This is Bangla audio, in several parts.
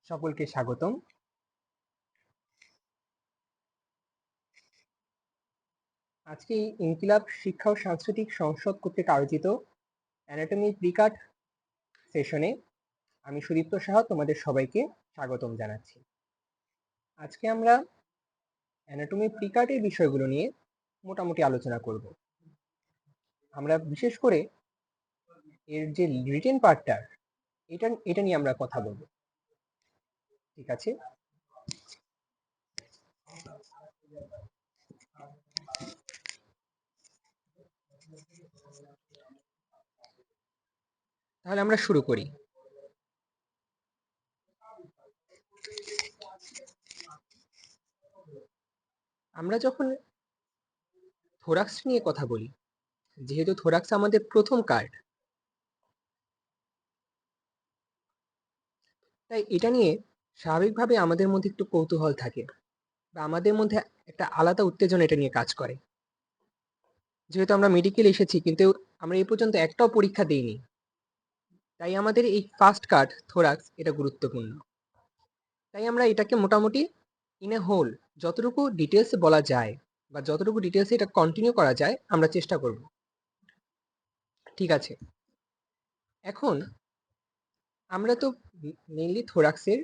সকলকে স্বাগতম। আজকে ইনকিলাব শিক্ষা ও সাংস্কৃতিক সংসদ কর্তৃক আয়োজিত অ্যানাটমি প্রিকাট সেশনে আমি সুদীপ্ত সাহা তোমাদের সবাইকে স্বাগতম জানাচ্ছি। আজকে আমরা অ্যানাটমি প্রিকাটের বিষয়গুলো নিয়ে মোটামুটি আলোচনা করব। আমরা বিশেষ করে এর যে রিটেন পার্টটা এটা নিয়ে আমরা কথা বলবো। ঠিক আছে, তাহলে আমরা শুরু করি। আমরা যখন থোরাক্স নিয়ে কথা বলি, যেহেতু থোরাক্স আমাদের প্রথম কার্ড, তাই এটা নিয়ে স্বাভাবিকভাবে আমাদের মধ্যে একটু কৌতূহল থাকে বা আমাদের মধ্যে একটা আলাদা উত্তেজনা এটা নিয়ে কাজ করে। যেহেতু আমরা মেডিকেল এসেছি, কিন্তু আমরা এই পর্যন্ত একটাও পরীক্ষা দিইনি, তাই আমাদের এই ফার্স্ট কার্ড থোরাক্স এটা গুরুত্বপূর্ণ। তাই আমরা এটাকে মোটামুটি ইন এ হোল যতটুকু ডিটেলস বলা যায় বা যতটুকু ডিটেলস এটা কন্টিনিউ করা যায় আমরা চেষ্টা করব। ঠিক আছে, এখন আমরা তো মেইনলি থোরাক্সের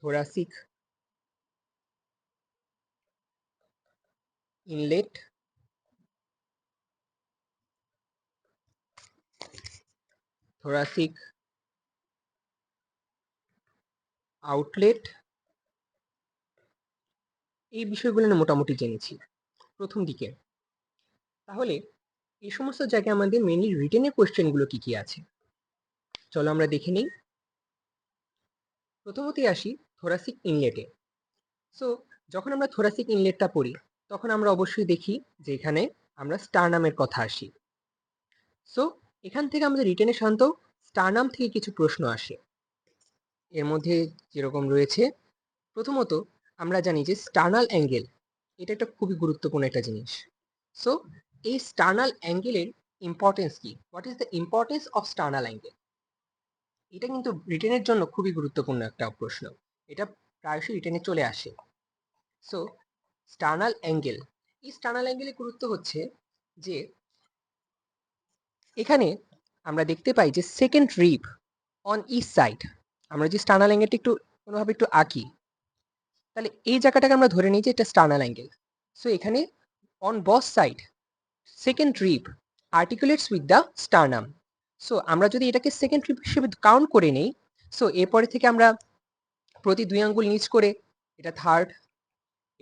থোরাসিক ইনলেট, থোরাসিক আউটলেট, এই বিষয়গুলো নিয়ে মোটামুটি জেনেছি প্রথম দিকে। তাহলে এই সমস্ত জায়গায় আমাদের মেইনলি রিটেনের কোয়েশ্চেনগুলো কি কি আছে চলো আমরা দেখে নিই। প্রথমতই আসি থোরাসিক ইনলেটে। সো যখন আমরা থোরাসিক ইনলেটটা পড়ি তখন আমরা অবশ্যই দেখি যে এখানে আমরা স্টারনামের কথা আসি। সো এখান থেকে আমাদের রিটেনে সাধারণত স্টারনাম থেকে কিছু প্রশ্ন আসে। এর মধ্যে যেরকম রয়েছে, প্রথমত আমরা জানি যে স্টার্নাল অ্যাঙ্গেল এটা একটা খুবই গুরুত্বপূর্ণ একটা জিনিস। সো এই স্টার্নাল অ্যাঙ্গেলের ইম্পর্টেন্স কি, what is the importance of sternal angle, এটা কিন্তু রিটেনের জন্য খুবই গুরুত্বপূর্ণ একটা প্রশ্ন। এটা প্রায়শই রিটেনে চলে আসে। সো স্টার্নাল অ্যাঙ্গেল, এই স্টার্নাল অ্যাঙ্গেলের গুরুত্ব হচ্ছে যে এখানে আমরা দেখতে পাই যে second rib on each side, আমরা যে স্টার্নাল অ্যাঙ্গেলটা একটু কোনোভাবে একটু আঁকি, তাহলে এই জায়গাটাকে আমরা ধরে নিই যে এটা স্টার্নাল অ্যাঙ্গেল। সো এখানে on both side second rib articulates with the sternum. So আমরা যদি এটাকে সেকেন্ড রিব হিসেবে কাউন্ট করে নেই, সো এরপরে থেকে আমরা প্রতি 2 আঙ্গুল নিচ করে এটা থার্ড,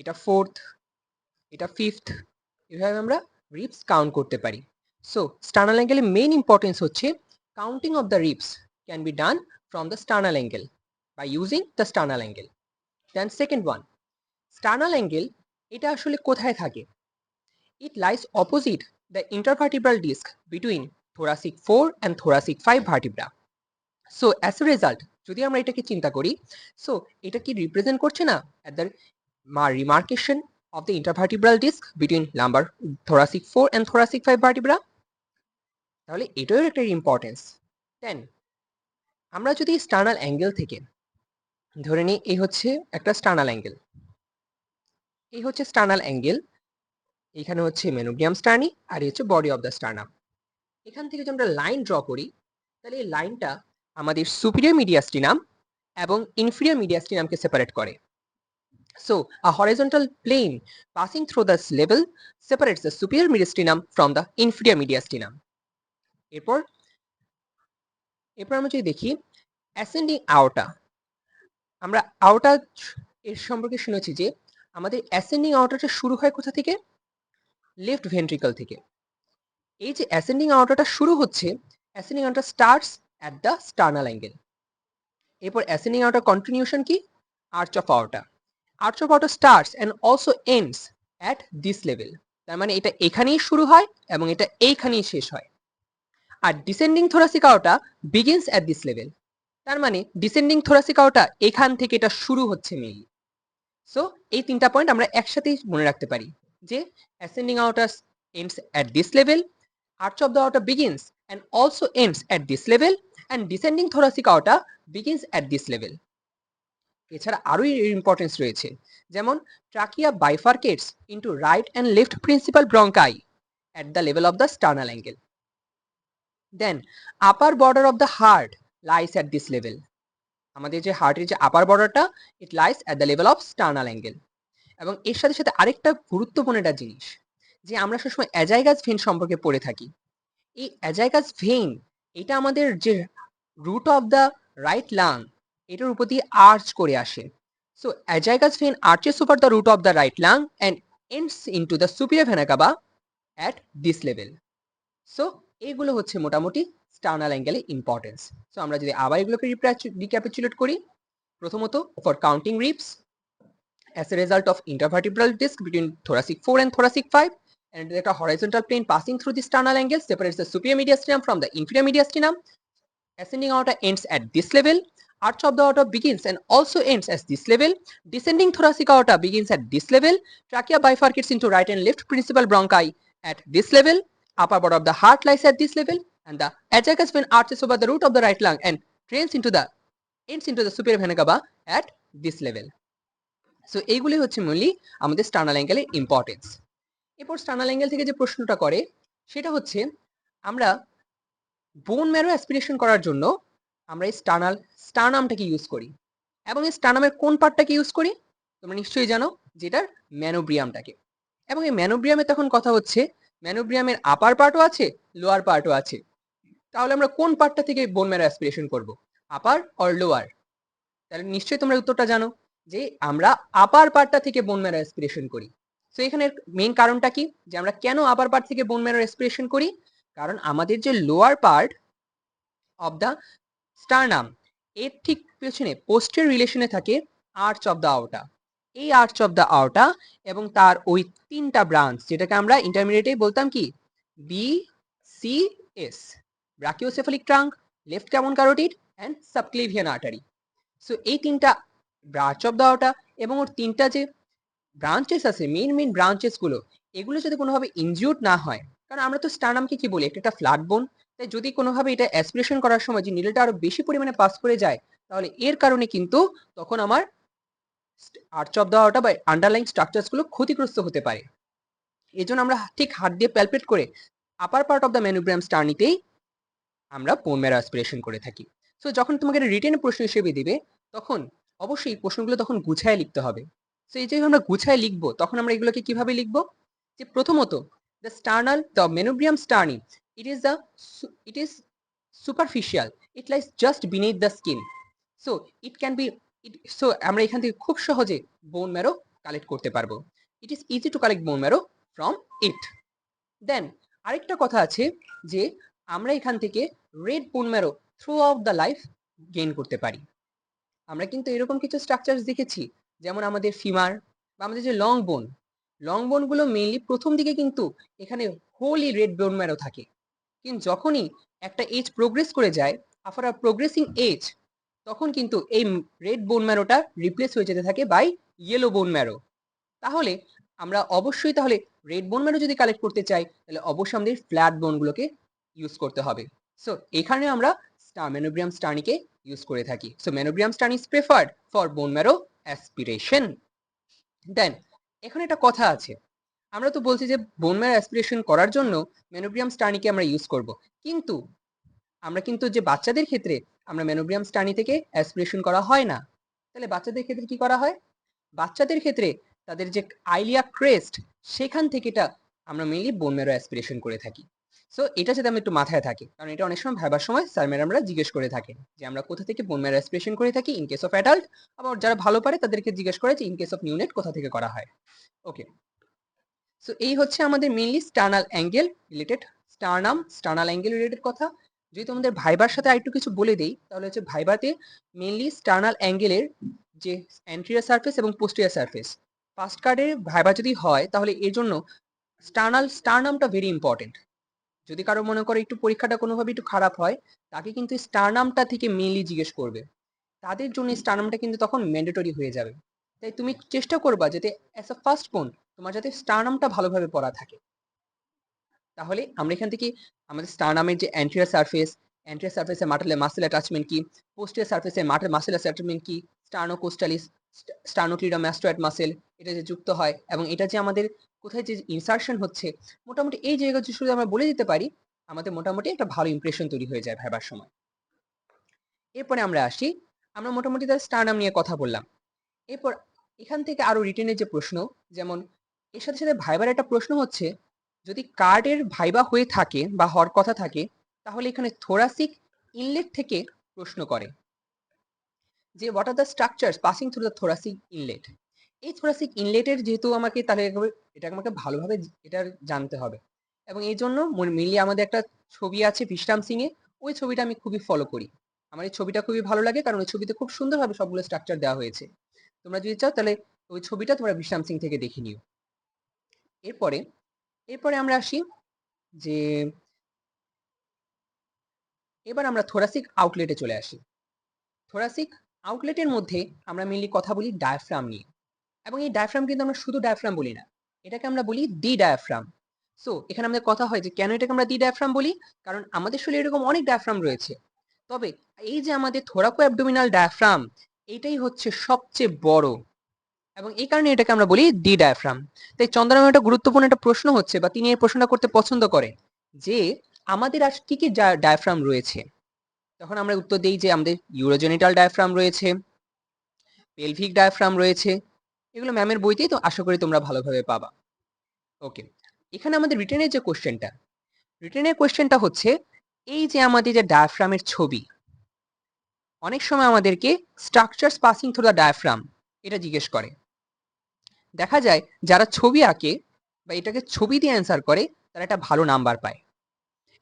এটা ফোর্থ, এটা ফিফথ, এভাবে আমরা রিবস কাউন্ট করতে পারি। সো স্টার্নাল অ্যাঙ্গেলের মেইন ইম্পর্টেন্স হচ্ছে counting of the ribs can be done from the sternal angle by using the sternal angle. Then second one, sternal angle এটা আসলে কোথায় থাকে? It lies opposite the intervertebral disc between thoracic 4 and thoracic 5 vertebra. So as a result, যদি আমরা এটাকে চিন্তা করি, সো এটা কি রিপ্রেজেন্ট করছে না at the remarcation of the intervertebral disc between lumbar thoracic 4 and thoracic 5 vertebra? তাহলে এটাও একটা ইম্পর্টেন্স। দেন আমরা যদি স্টার্নাল অ্যাঙ্গেল থেকে ধরে নিই এই হচ্ছে একটা স্টার্নাল অ্যাঙ্গেল, এই হচ্ছে স্টার্নাল অ্যাঙ্গেল, এখানে হচ্ছে মেনোডিয়াম স্টার্নি আর এই হচ্ছে বডি অফ দ্য স্টার্নাম। এখান থেকে যদি আমরা লাইন ড্র করি, তাহলে এই লাইনটা আমাদের সুপিরিয়র মিডিয়াস্টিনাম এবং ইনফিরিয়র মিডিয়াস্টিনামকে সেপারেট করে। So a horizontal plane passing through this level separates the superior mediastinum from the inferior mediastinum. এরপর আমরা যদি দেখি অ্যাসেন্ডিং আওরটা, আমরা আওরটা এর সম্পর্কে শুনেছি যে আমাদের অ্যাসেন্ডিং আওরটাটা শুরু হয় কোথা থেকে? লেফট ভেন্ট্রিকল থেকে। এই যে অ্যাসেন্ডিং আওরটাটা শুরু হচ্ছে, ascending aorta starts at the sternal angle. এরপর অ্যাসেন্ডিং আওরটার কন্টিনিউশন কি? Arch of aorta. Arch of aorta starts and also ends at this level. তার মানে এটা এখানেই শুরু হয় এবং এটা এইখানেই শেষ হয়। আর descending thoracic aorta begins at this level. তার মানে ডিসেন্ডিং থোরাসিক আওটা এখান থেকে এটা শুরু হচ্ছে মেইনলি। সো এই তিনটা পয়েন্ট আমরা একসাথেই মনে রাখতে পারি যে ascending আওটা ends at this level, arch of the aorta begins and also ends at this level, and descending thoracic aorta begins at this level. এছাড়া আরো ইম্পর্টেন্স রয়েছে, যেমন trachea bifurcates into right and left principal bronchi at the level of the sternal angle. Then upper border of the heart lies at this level. আমাদের যে হার্টের যে আপার বর্ডারটা it lies at the level of sternal angle. এবং এর সাথে সাথে আরেকটা গুরুত্বপূর্ণ একটা জিনিস, যে আমরা সবসময় অ্যাজাইগাস ভেইন সম্পর্কে পড়ে থাকি। এই অ্যাজাইগাস ভেইন এটা আমাদের যে root of the right lung এটার উপর দিয়ে আর্চ করে আসে। So azygos vein arches over the root of the right lung and ends into the superior vena cava at this level. So এইগুলো হচ্ছে মোটামুটি স্টার্নাল অ্যাঙ্গেলের ইম্পর্টেন্স। সো আমরা যদি আবার এগুলোকে রিক্যাপিচুলেট করি, প্রথমত for counting ribs as a result of intervertebral disc between thoracic 4 and thoracic 5, and a horizontal plane passing through the sternal angle separates the superior mediastinum from the inferior mediastinum. Ascending aorta ends at this level, arch of the aorta begins and also ends at this level, descending thoracic aorta begins at this level, trachea bifurcates into right and left principal bronchi at this level, upper border of the heart lies at this level, and the ajagus vein arches over the root of the right lung and ends into the superior vena cava at this level. So এইগুলি হচ্ছে মেনলি আমাদের স্টার্নাল অ্যাঙ্গেলের ইম্পর্টেন্স। এরপর স্টার্নাল অ্যাঙ্গেল থেকে যে প্রশ্নটা করে সেটা হচ্ছে, আমরা বোন ম্যারো অ্যাসপিরেশন করার জন্য আমরা এই স্টার্নামটাকে ইউজ করি, এবং এই স্টার্নামের কোন পার্টটাকে ইউজ করি তোমরা নিশ্চয়ই জানো, যেটার ম্যানোব্রিয়ামটাকে। এবং এই ম্যানোব্রিয়ামে তখন কথা হচ্ছে, ম্যানোব্রিয়ামের আপার পার্টও আছে, লোয়ার পার্টও আছে। তাহলে আমরা কোন পার্টটা থেকে বোন ম্যারো অ্যাসপিরেশন করব, আপার অর লোয়ার? তাহলে নিশ্চয়ই তোমরা উত্তরটা জানো যে আমরা আপার পার্টটা থেকে বোন ম্যারো অ্যাসপিরেশন করি। সো এখানে মেইন কারণটা কি, যে আমরা কেন আপার পার্ট থেকে বোন ম্যারো অ্যাসপিরেশন করি? কারণ আমাদের যে lower part of the sternum এর ঠিক পেছনে পোস্টেরিয়র রিলেশনে থাকে আর্চ অফ দ্য আওটা। এই আর্চ অফ দ্য আওটা এবং তার ওই তিনটা ব্রাঞ্চ, যেটাকে আমরা ইন্টারমিডিয়েটে বলতাম কি B C S, brachiocephalic trunk, left common carotid and subclavian artery. So এই তিনটা ব্রাঞ্চ অফ দ্য আওটা এবং ওর তিনটা যে ব্রাঞ্চেস আছে, মেইন ব্রাঞ্চেস গুলো, এগুলো যদি কোনোভাবে ইনজিউর্ড না হয়, কারণ আমরা তো স্টার্নামকে কি বলি, একটা ফ্ল্যাট বোন, তাই যদি কোনোভাবে এটা অ্যাসপিরেশন করার সময় যে নিডলটা আরো বেশি পরিমাণে পাস করে যায়, তাহলে এর কারণে কিন্তু তখন আমার আর্চ অফ দ্য আওটা বা আন্ডারলাইন স্ট্রাকচারস গুলো ক্ষতিগ্রস্ত হতে পারে। এই জন্য আমরা ঠিক হাত দিয়ে প্যালপেট করে upper part of the manubrium স্টার্নিতেই আমরা বোন ম্যারো অ্যাসপিরেশন করে থাকি। সো যখন তোমাকে রিটেন প্রশ্ন হিসেবে দিবে, তখন অবশ্যই প্রশ্নগুলো তখন গুছায় লিখতে হবে। সো এই যে আমরা গুছায় লিখবো, তখন আমরা এগুলোকে কিভাবে লিখবো, যে প্রথমত the manubrium sterni it is superficial, it lies just beneath the skin, so it can be so আমরা এখান থেকে খুব সহজে বোন ম্যারো কালেক্ট করতে পারবো। It is easy to collect bone marrow from it. Then আরেকটা কথা আছে যে আমরা এখান থেকে red bone marrow throughout the life gain করতে পারি। আমরা কিন্তু এরকম কিছু স্ট্রাকচারস দেখেছি, যেমন আমাদের ফিমার বা আমাদের যে লং বোন গুলো মেইনলি প্রথম দিকে কিন্তু এখানে হোলি রেড বোন ম্যারো থাকে, কিন্তু যখনই একটা এজ প্রোগ্রেস করে যায়, আফটার আ প্রোগ্রেসিং এজ, তখন কিন্তু এই রেড বোন ম্যারোটা রিপ্লেস হয়ে যেতে থাকে বাই ইয়েলো বোন ম্যারো। তাহলে আমরা অবশ্যই তাহলে রেড বোন ম্যারো যদি কালেক্ট করতে চাই, তাহলে অবশ্যই আমাদের ফ্ল্যাট বোনগুলোকে ইউজ করতে হবে। সো এখানে আমরা মেনোব্রিয়াম স্টার্নিকে ইউজ করে থাকি। So manubrium sterni is preferred for bone marrow aspiration. Then এখানে একটা কথা আছে, আমরা তো বলছি যে বোন ম্যারো অ্যাসপিরেশন করার জন্য মেনোব্রিয়াম স্টার্নিকে আমরা ইউজ করব, কিন্তু আমরা কিন্তু যে বাচ্চাদের ক্ষেত্রে আমরা মেনোব্রিয়াম স্টার্নি থেকে অ্যাসপিরেশন করা হয় না। তাহলে বাচ্চাদের ক্ষেত্রে কি করা হয়? বাচ্চাদের ক্ষেত্রে তাদের যে আইলিয়া ক্রেস্ট, সেখান থেকে এটা আমরা মেইনলি বোন ম্যারো অ্যাসপিরেশন করে থাকি। সো এটা যদি আমরা একটু মাথায় থাকে, কারণ এটা অনেক সময় ভাবার সময় স্যার ম্যাডামরা জিজ্ঞেস করে থাকে যে আমরা কোথা থেকে বোন ম্যারো অ্যাসপিরেশন করে থাকি ইন কেস অফ অ্যাডাল্ট, আবার যারা ভালো পারে তাদেরকে জিজ্ঞেস করে যে ইন কেস অফ নিউনেট কোথা থেকে করা হয়। ওকে, সো এই হচ্ছে আমাদের mainly sternal angle related, sternal angle related কথা। যদি তোমাদের ভাইবার সাথে আরেকটু কিছু বলে দেই, তাহলে হচ্ছে ভাইবাতে মেইনলি স্টার্নাল অ্যাঙ্গেলের যে অ্যান্টেরিয়র সারফেস এবং পোস্টেরিয়র সারফেস, ফার্স্ট কার্ডের ভাইবা যদি হয়, তাহলে এর জন্য স্টার্নামটা ভেরি ইম্পর্টেন্ট। যদি কারো মনে করো একটু পরীক্ষাটা কোনোভাবে একটু খারাপ হয়, তাকে কিন্তু স্টারনামটা থেকে মেইনলি জিজ্ঞেস করবে। তাদের জন্য স্টারনামটা কিন্তু তখন ম্যান্ডেটরি হয়ে যাবে। তাই তুমি চেষ্টা করবা যাতে অ্যাজ আ ফার্স্ট পয়েন্ট তোমার যাতে স্টারনামটা ভালোভাবে পড়া থাকে। তাহলে আমরা এখান থেকে আমাদের স্টারনামের যে অ্যান্টেরিয়র সারফেসে মাসেল অ্যাটাচমেন্ট কি, পোস্টেরিয়র সারফেসে মাসেল অ্যাটাচমেন্ট কি, স্টার্নোকোস্টালিস, স্টার্নোক্লিডোমাস্টোয়েড মাসেল এটা যে যুক্ত হয় এবং এটা যে আমাদের কোথায় যে ইনসারশন হচ্ছে, মোটামুটি এই জায়গা যদি আমরা বলে দিতে পারি, আমাদের মোটামুটি একটা ভালো ইমপ্রেশন তৈরি হয়ে যায় ভাইবার সময়। এরপরে আমরা আসি, আমরা মোটামুটি তার স্টারনাম নিয়ে কথা বললাম। এরপর এখান থেকে আরো রিটেনের যে প্রশ্ন, যেমন এর সাথে সাথে ভাইবার একটা প্রশ্ন হচ্ছে, যদি কার্ডের ভাইবা হয়ে থাকে বা হওয়ার কথা থাকে, তাহলে এখানে থোরাসিক ইনলেট থেকে প্রশ্ন করে যে what are the structures passing through the thoracic inlet. এই থোরাসিক ইনলেটের যেহেতু আমাকে তাহলে এটা আমাকে ভালোভাবে এটা জানতে হবে, এবং এই জন্য মিলিয়ে আমাদের একটা ছবি আছে বিশ্রাম সিং এ, ওই ছবিটা আমি খুবই ফলো করি। আমার এই ছবিটা খুবই ভালো লাগে কারণ ওই ছবিতে খুব সুন্দরভাবে সবগুলো স্ট্রাকচার দেওয়া হয়েছে। তোমরা যদি চাও তাহলে ওই ছবিটা তোমরা বিশ্রাম সিং থেকে দেখে নিও। এরপরে এরপরে আমরা আসি যে এবার আমরা থোরাসিক আউটলেটে চলে আসি। থোরাসিক আউটলেটের মধ্যে আমরা মেনলি কথা বলি ডায়াফ্রাম নিয়ে, এবং এই ডায়াফ্রাম কিন্তু আমরা শুধু ডায়াফ্রাম বলি না, এটাকে আমরা বলি দি ডায়াফ্রাম। সো এখানে আমাদের কথা হয় যে কেন এটাকে আমরা দি ডায়াফ্রাম বলি, কারণ আমাদের শরীরে এরকম অনেক ডায়াফ্রাম রয়েছে, তবে এই যে আমাদের থোরাকো অ্যাবডোমিনাল ডায়াফ্রাম, এটাই হচ্ছে সবচেয়ে বড়, এবং এই কারণে এটাকে আমরা বলি দি ডায়াফ্রাম। তাই চন্দ্রনাম একটা গুরুত্বপূর্ণ একটা প্রশ্ন হচ্ছে, বা তিনি এই প্রশ্নটা করতে পছন্দ করেন যে আমাদের আর কি কি ডায়াফ্রাম রয়েছে। তখন আমরা উত্তর দিই যে আমাদের ইউরোজেনিটাল ডায়াফ্রাম রয়েছে, পেলভিক ডায়াফ্রাম রয়েছে, এগুলো ম্যামের বইতেই তো আশা করি তোমরা ভালোভাবে পাবা। ওকে, এখানে আমাদের রিটেনের কোশ্চেনটা হচ্ছে, এই যে আমাদের যে ডায়াফ্রামের ছবি, অনেক সময় আমাদেরকে structures passing through the diaphragm এটা জিজ্ঞেস করে। দেখা যায় যারা ছবি আঁকে বা এটাকে ছবি দিয়ে অ্যান্সার করে, তারা একটা ভালো নাম্বার পায়।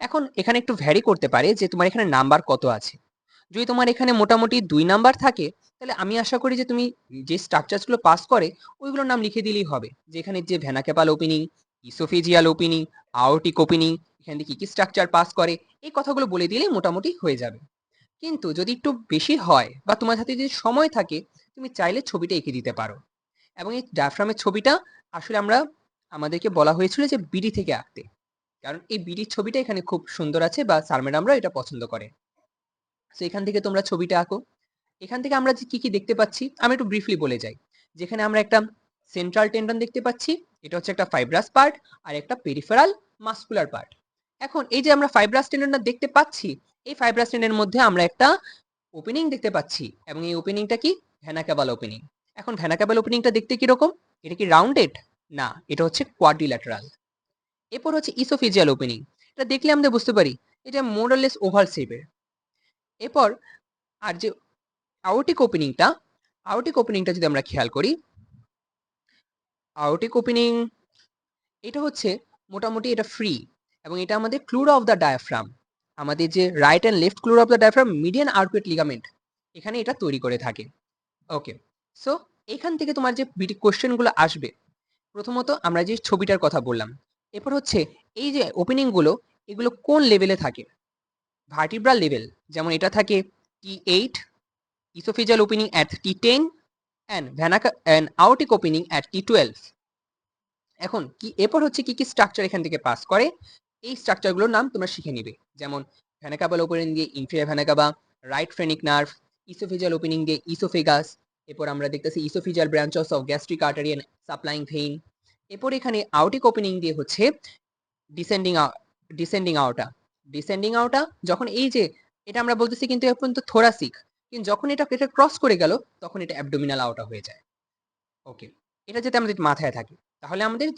এখন এখানে একটু ভ্যারি করতে পারে যে তোমার এখানে নাম্বার কত আছে। যদি তোমার এখানে মোটামুটি 2 নাম্বার থাকে, তাহলে আমি আশা করি যে তুমি যে স্ট্রাকচারসগুলো পাস করে ওইগুলোর নাম লিখে দিলেই হবে, যে এখানে যে vena caval opening, oesophageal opening, aortic opening, এখানে কি কি স্ট্রাকচার পাস করে, এই কথাগুলো বলে দিলেই মোটামুটি হয়ে যাবে। কিন্তু যদি একটু বেশি হয় বা তোমার হাতে যদি সময় থাকে, তুমি চাইলে ছবিটা এঁকে দিতে পারো। এবং এই ডায়াফ্রামের ছবিটা আসলে আমাদেরকে বলা হয়েছিল যে বিডি থেকে আঁকতে, কারণ এই বিডির ছবিটা এখানে খুব সুন্দর আছে বা স্যার ম্যাডামরা এটা পছন্দ করে। সো এখান থেকে তোমরা ছবিটা আঁকো। এখান থেকে আমরা যে কি কি দেখতে পাচ্ছি আমি একটু ব্রিফলি বলে যাই। যেখানে আমরা একটা সেন্ট্রাল টেন্ডন দেখতে পাচ্ছি, এটা হচ্ছে একটা ফাইব্রাস পার্ট, আর একটা পেরিফেরাল মাসকুলার পার্ট। এখন এই যে আমরা ফাইব্রাস টেন্ডনটা দেখতে পাচ্ছি, এই ফাইব্রাস টেন্ডনের মধ্যে আমরা একটা ওপেনিং দেখতে পাচ্ছি, এবং এই ওপেনিংটা কি ভেনা ক্যাভাল ওপেনিং। এখন ভেনা ক্যাভাল ওপেনিংটা দেখতে কিরকম, এটা কি রাউন্ডেড? না, এটা হচ্ছে কোয়াড্রিল্যাটারাল। এরপর হচ্ছে ইসোফেজিয়াল ওপেনিং, এটা দেখলে আমরা বুঝতে পারি এটা মোরলেস ওভাল শেপের। এরপর আর যে আওরটিক ওপেনিংটা যদি আমরা খেয়াল করি, আওরটিক ওপেনিং এটা হচ্ছে মোটামুটি এটা ফ্রি, এবং এটা আমাদের ক্লুরা অফ দ্য ডায়াফ্রাম, আমাদের যে right and left crura of the diaphragm median arcuate ligament, এখানে এটা তৈরি করে থাকে। ওকে, সো এখান থেকে তোমার যে বিটি কোশ্চেনগুলো আসবে, প্রথমত আমরা যে ছবিটার কথা বললাম, এরপর হচ্ছে এই যে ওপেনিংগুলো, এগুলো কোন লেভেলে থাকে। ভার্টিব্রাল লেভেল, যেমন এটা থাকে T8, esophageal opening at T10 and aortic opening at T12। এখন কি এরপর হচ্ছে কি কি স্ট্রাকচার এখান থেকে পাস করে, এই স্ট্রাকচারগুলোর নাম তোমরা শিখে নিবে। যেমন ভেনা ক্যাভাল ওপেনিং দিয়ে inferior vena cava, right phrenic nerve, oesophageal opening দিয়ে ইসোফেগাস, এরপর আমরা দেখতেছি oesophageal branches of gastric artery and supplying vein. এরপর এখানে আওরটিক ওপেনিং দিয়ে হচ্ছে descending descending aorta. Descending aorta যখন এই যে এটা আমরা বলতেছি কিন্তু এখন তো থোরাসিক, কিন্তু যখন এটা ক্রস করে গেল তখন এটা অ্যাবডোমিনাল আওটা হয়ে যায়। ওকে, এটা যাতে আমাদের মাথায় থাকে, তাহলে আমাদের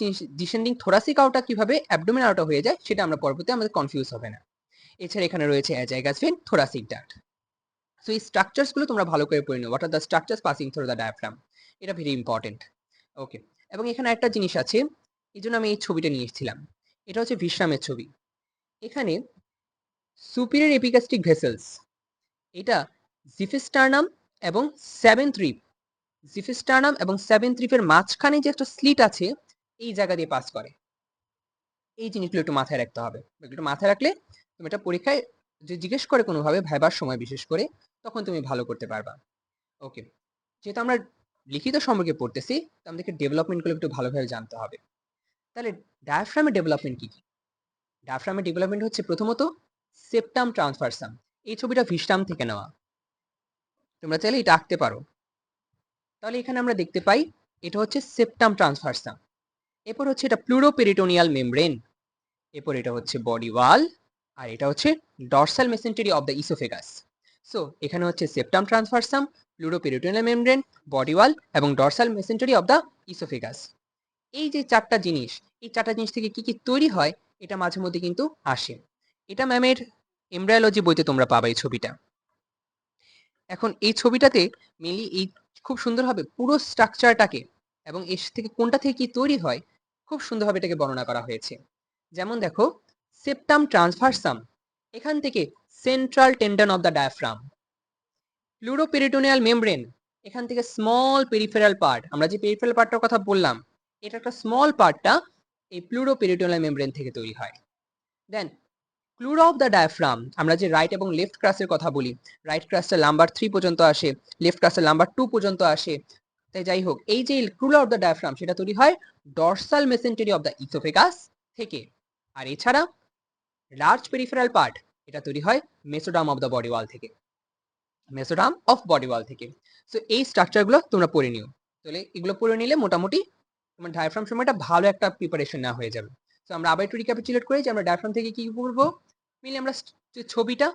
ডিসেন্ডিং থোরাসিক আওটা কিভাবে অ্যাবডোমিনাল আওটা হয়ে যায় সেটা আমরা পরবর্তীতে আমাদের কনফিউজ হবে না। এছাড়া এখানে রয়েছে azygos vein, thoracic duct. So এই স্ট্রাকচারস গুলো তোমরা ভালো করে পড়ে নাও, what are the structures passing through the diaphragm, এটা ভেরি ইম্পর্টেন্ট। ওকে, এবং এখানে একটা জিনিস আছে, এই জন্য আমি এই ছবিটা নিয়ে এসেছিলাম, এটা হচ্ছে বিশ্রামের ছবি। এখানে সুপিরিয়র এপিগাস্ট্রিক ভেসেলস, এটা জিফিস্টার্নাম এবং সেভেন্থ রিব, জিফিস্টার্নাম এবং সেভেন্থ রিবের মাঝখানে যে একটা স্লিট আছে, এই জায়গা দিয়ে পাস করে। এই জিনিসগুলো একটু মাথায় রাখতে হবে। একটু মাথায় রাখলে তুমি এটা পরীক্ষায় যে জিজ্ঞেস করে কোনোভাবে ভাইবার সময় বিশেষ করে, তখন তুমি ভালো করতে পারবা। ওকে, যেহেতু আমরা লিখিত সম্পর্কে পড়তেছি, তো আমাদেরকে ডেভেলপমেন্টগুলো একটু ভালোভাবে জানতে হবে। তাহলে ডায়াফ্রামের ডেভেলপমেন্ট কি কি? ডায়াফ্রামের ডেভেলপমেন্ট হচ্ছে প্রথমত সেপ্টাম ট্রান্সভার্সাম। এই ছবিটা ভিস্টাম থেকে নেওয়া, তোমরা চাইলে এটা আঁকতে পারো। তাহলে এখানে আমরা দেখতে পাই এটা হচ্ছে সেপ্টাম ট্রান্সভার্সাম। এরপর হচ্ছে এটা প্লুরোপেরিটোনিয়াল মেমব্রেন। এরপর এটা হচ্ছে বডি ওয়াল, আর এটা হচ্ছে dorsal mesentery of the oesophagus. So এখানে হচ্ছে সেপ্টাম ট্রান্সভার্সাম, প্লুরোপেরিটোনিয়াল মেমব্রেন, বডি ওয়াল এবং dorsal mesentery of the oesophagus. এই যে চারটা জিনিস, এই চারটা জিনিস থেকে কি কি তৈরি হয় এটা মাঝে মধ্যে কিন্তু আসে। এটা ম্যামের এমব্রায়োলজি বইতে তোমরা পাবা এই ছবিটা। এখন এই ছবিটাতে মেনলি এই খুব সুন্দরভাবে পুরো স্ট্রাকচারটাকে এবং এর থেকে কোনটা থেকে কি তৈরি হয় খুব সুন্দরভাবে এটাকে বর্ণনা করা হয়েছে। যেমন দেখো, সেপ্টাম ট্রান্সভার্সাম, এখান থেকে central tendon of the diaphragm. Pleuroperitoneal membrane, এখান থেকে স্মল পেরিফেরাল পার্ট, আমরা যে পেরিফেরাল পার্টটার কথা বললাম, এটা একটা স্মল পার্টটা এই প্লুরোপেরিটোনিয়াল মেমব্রেন থেকে তৈরি হয়। দেন ক্লুরা অফ দ্য ডায়াফ্রাম, আমরা যে রাইট এবং লেফট ক্রাসের কথা বলি, রাইট ক্রাসটা নাম্বার 3 পর্যন্ত আসে, লেফট ক্রাসের নাম্বার 2 পর্যন্ত আসে। তাই যাই হোক, এই যে ক্লুরা অফ দ্য ডায়াফ্রাম সেটা তৈরি হয় dorsal mesentery of the oesophagus থেকে। আর এছাড়া লার্জ পেরিফেরাল পার্ট, এটা তৈরি হয় মেসোডাম অফ দ্য বডি ওয়াল থেকে, মেসোডাম অফ বডি ওয়াল থেকে। সো এই স্ট্রাকচারগুলো তোমরা পড়ে নিও। তাহলে এগুলো পড়ে নিলে মোটামুটি তোমার ডায়াফ্রাম সময়টা ভালো একটা প্রিপারেশন নেওয়া হয়ে যাবে। তো আমরা আবার একটু রিক্যাপিচুলেট করি যে আমরা ডায়াফ্রাম থেকে কি করবো। মিলে আমরা যে ছবিটা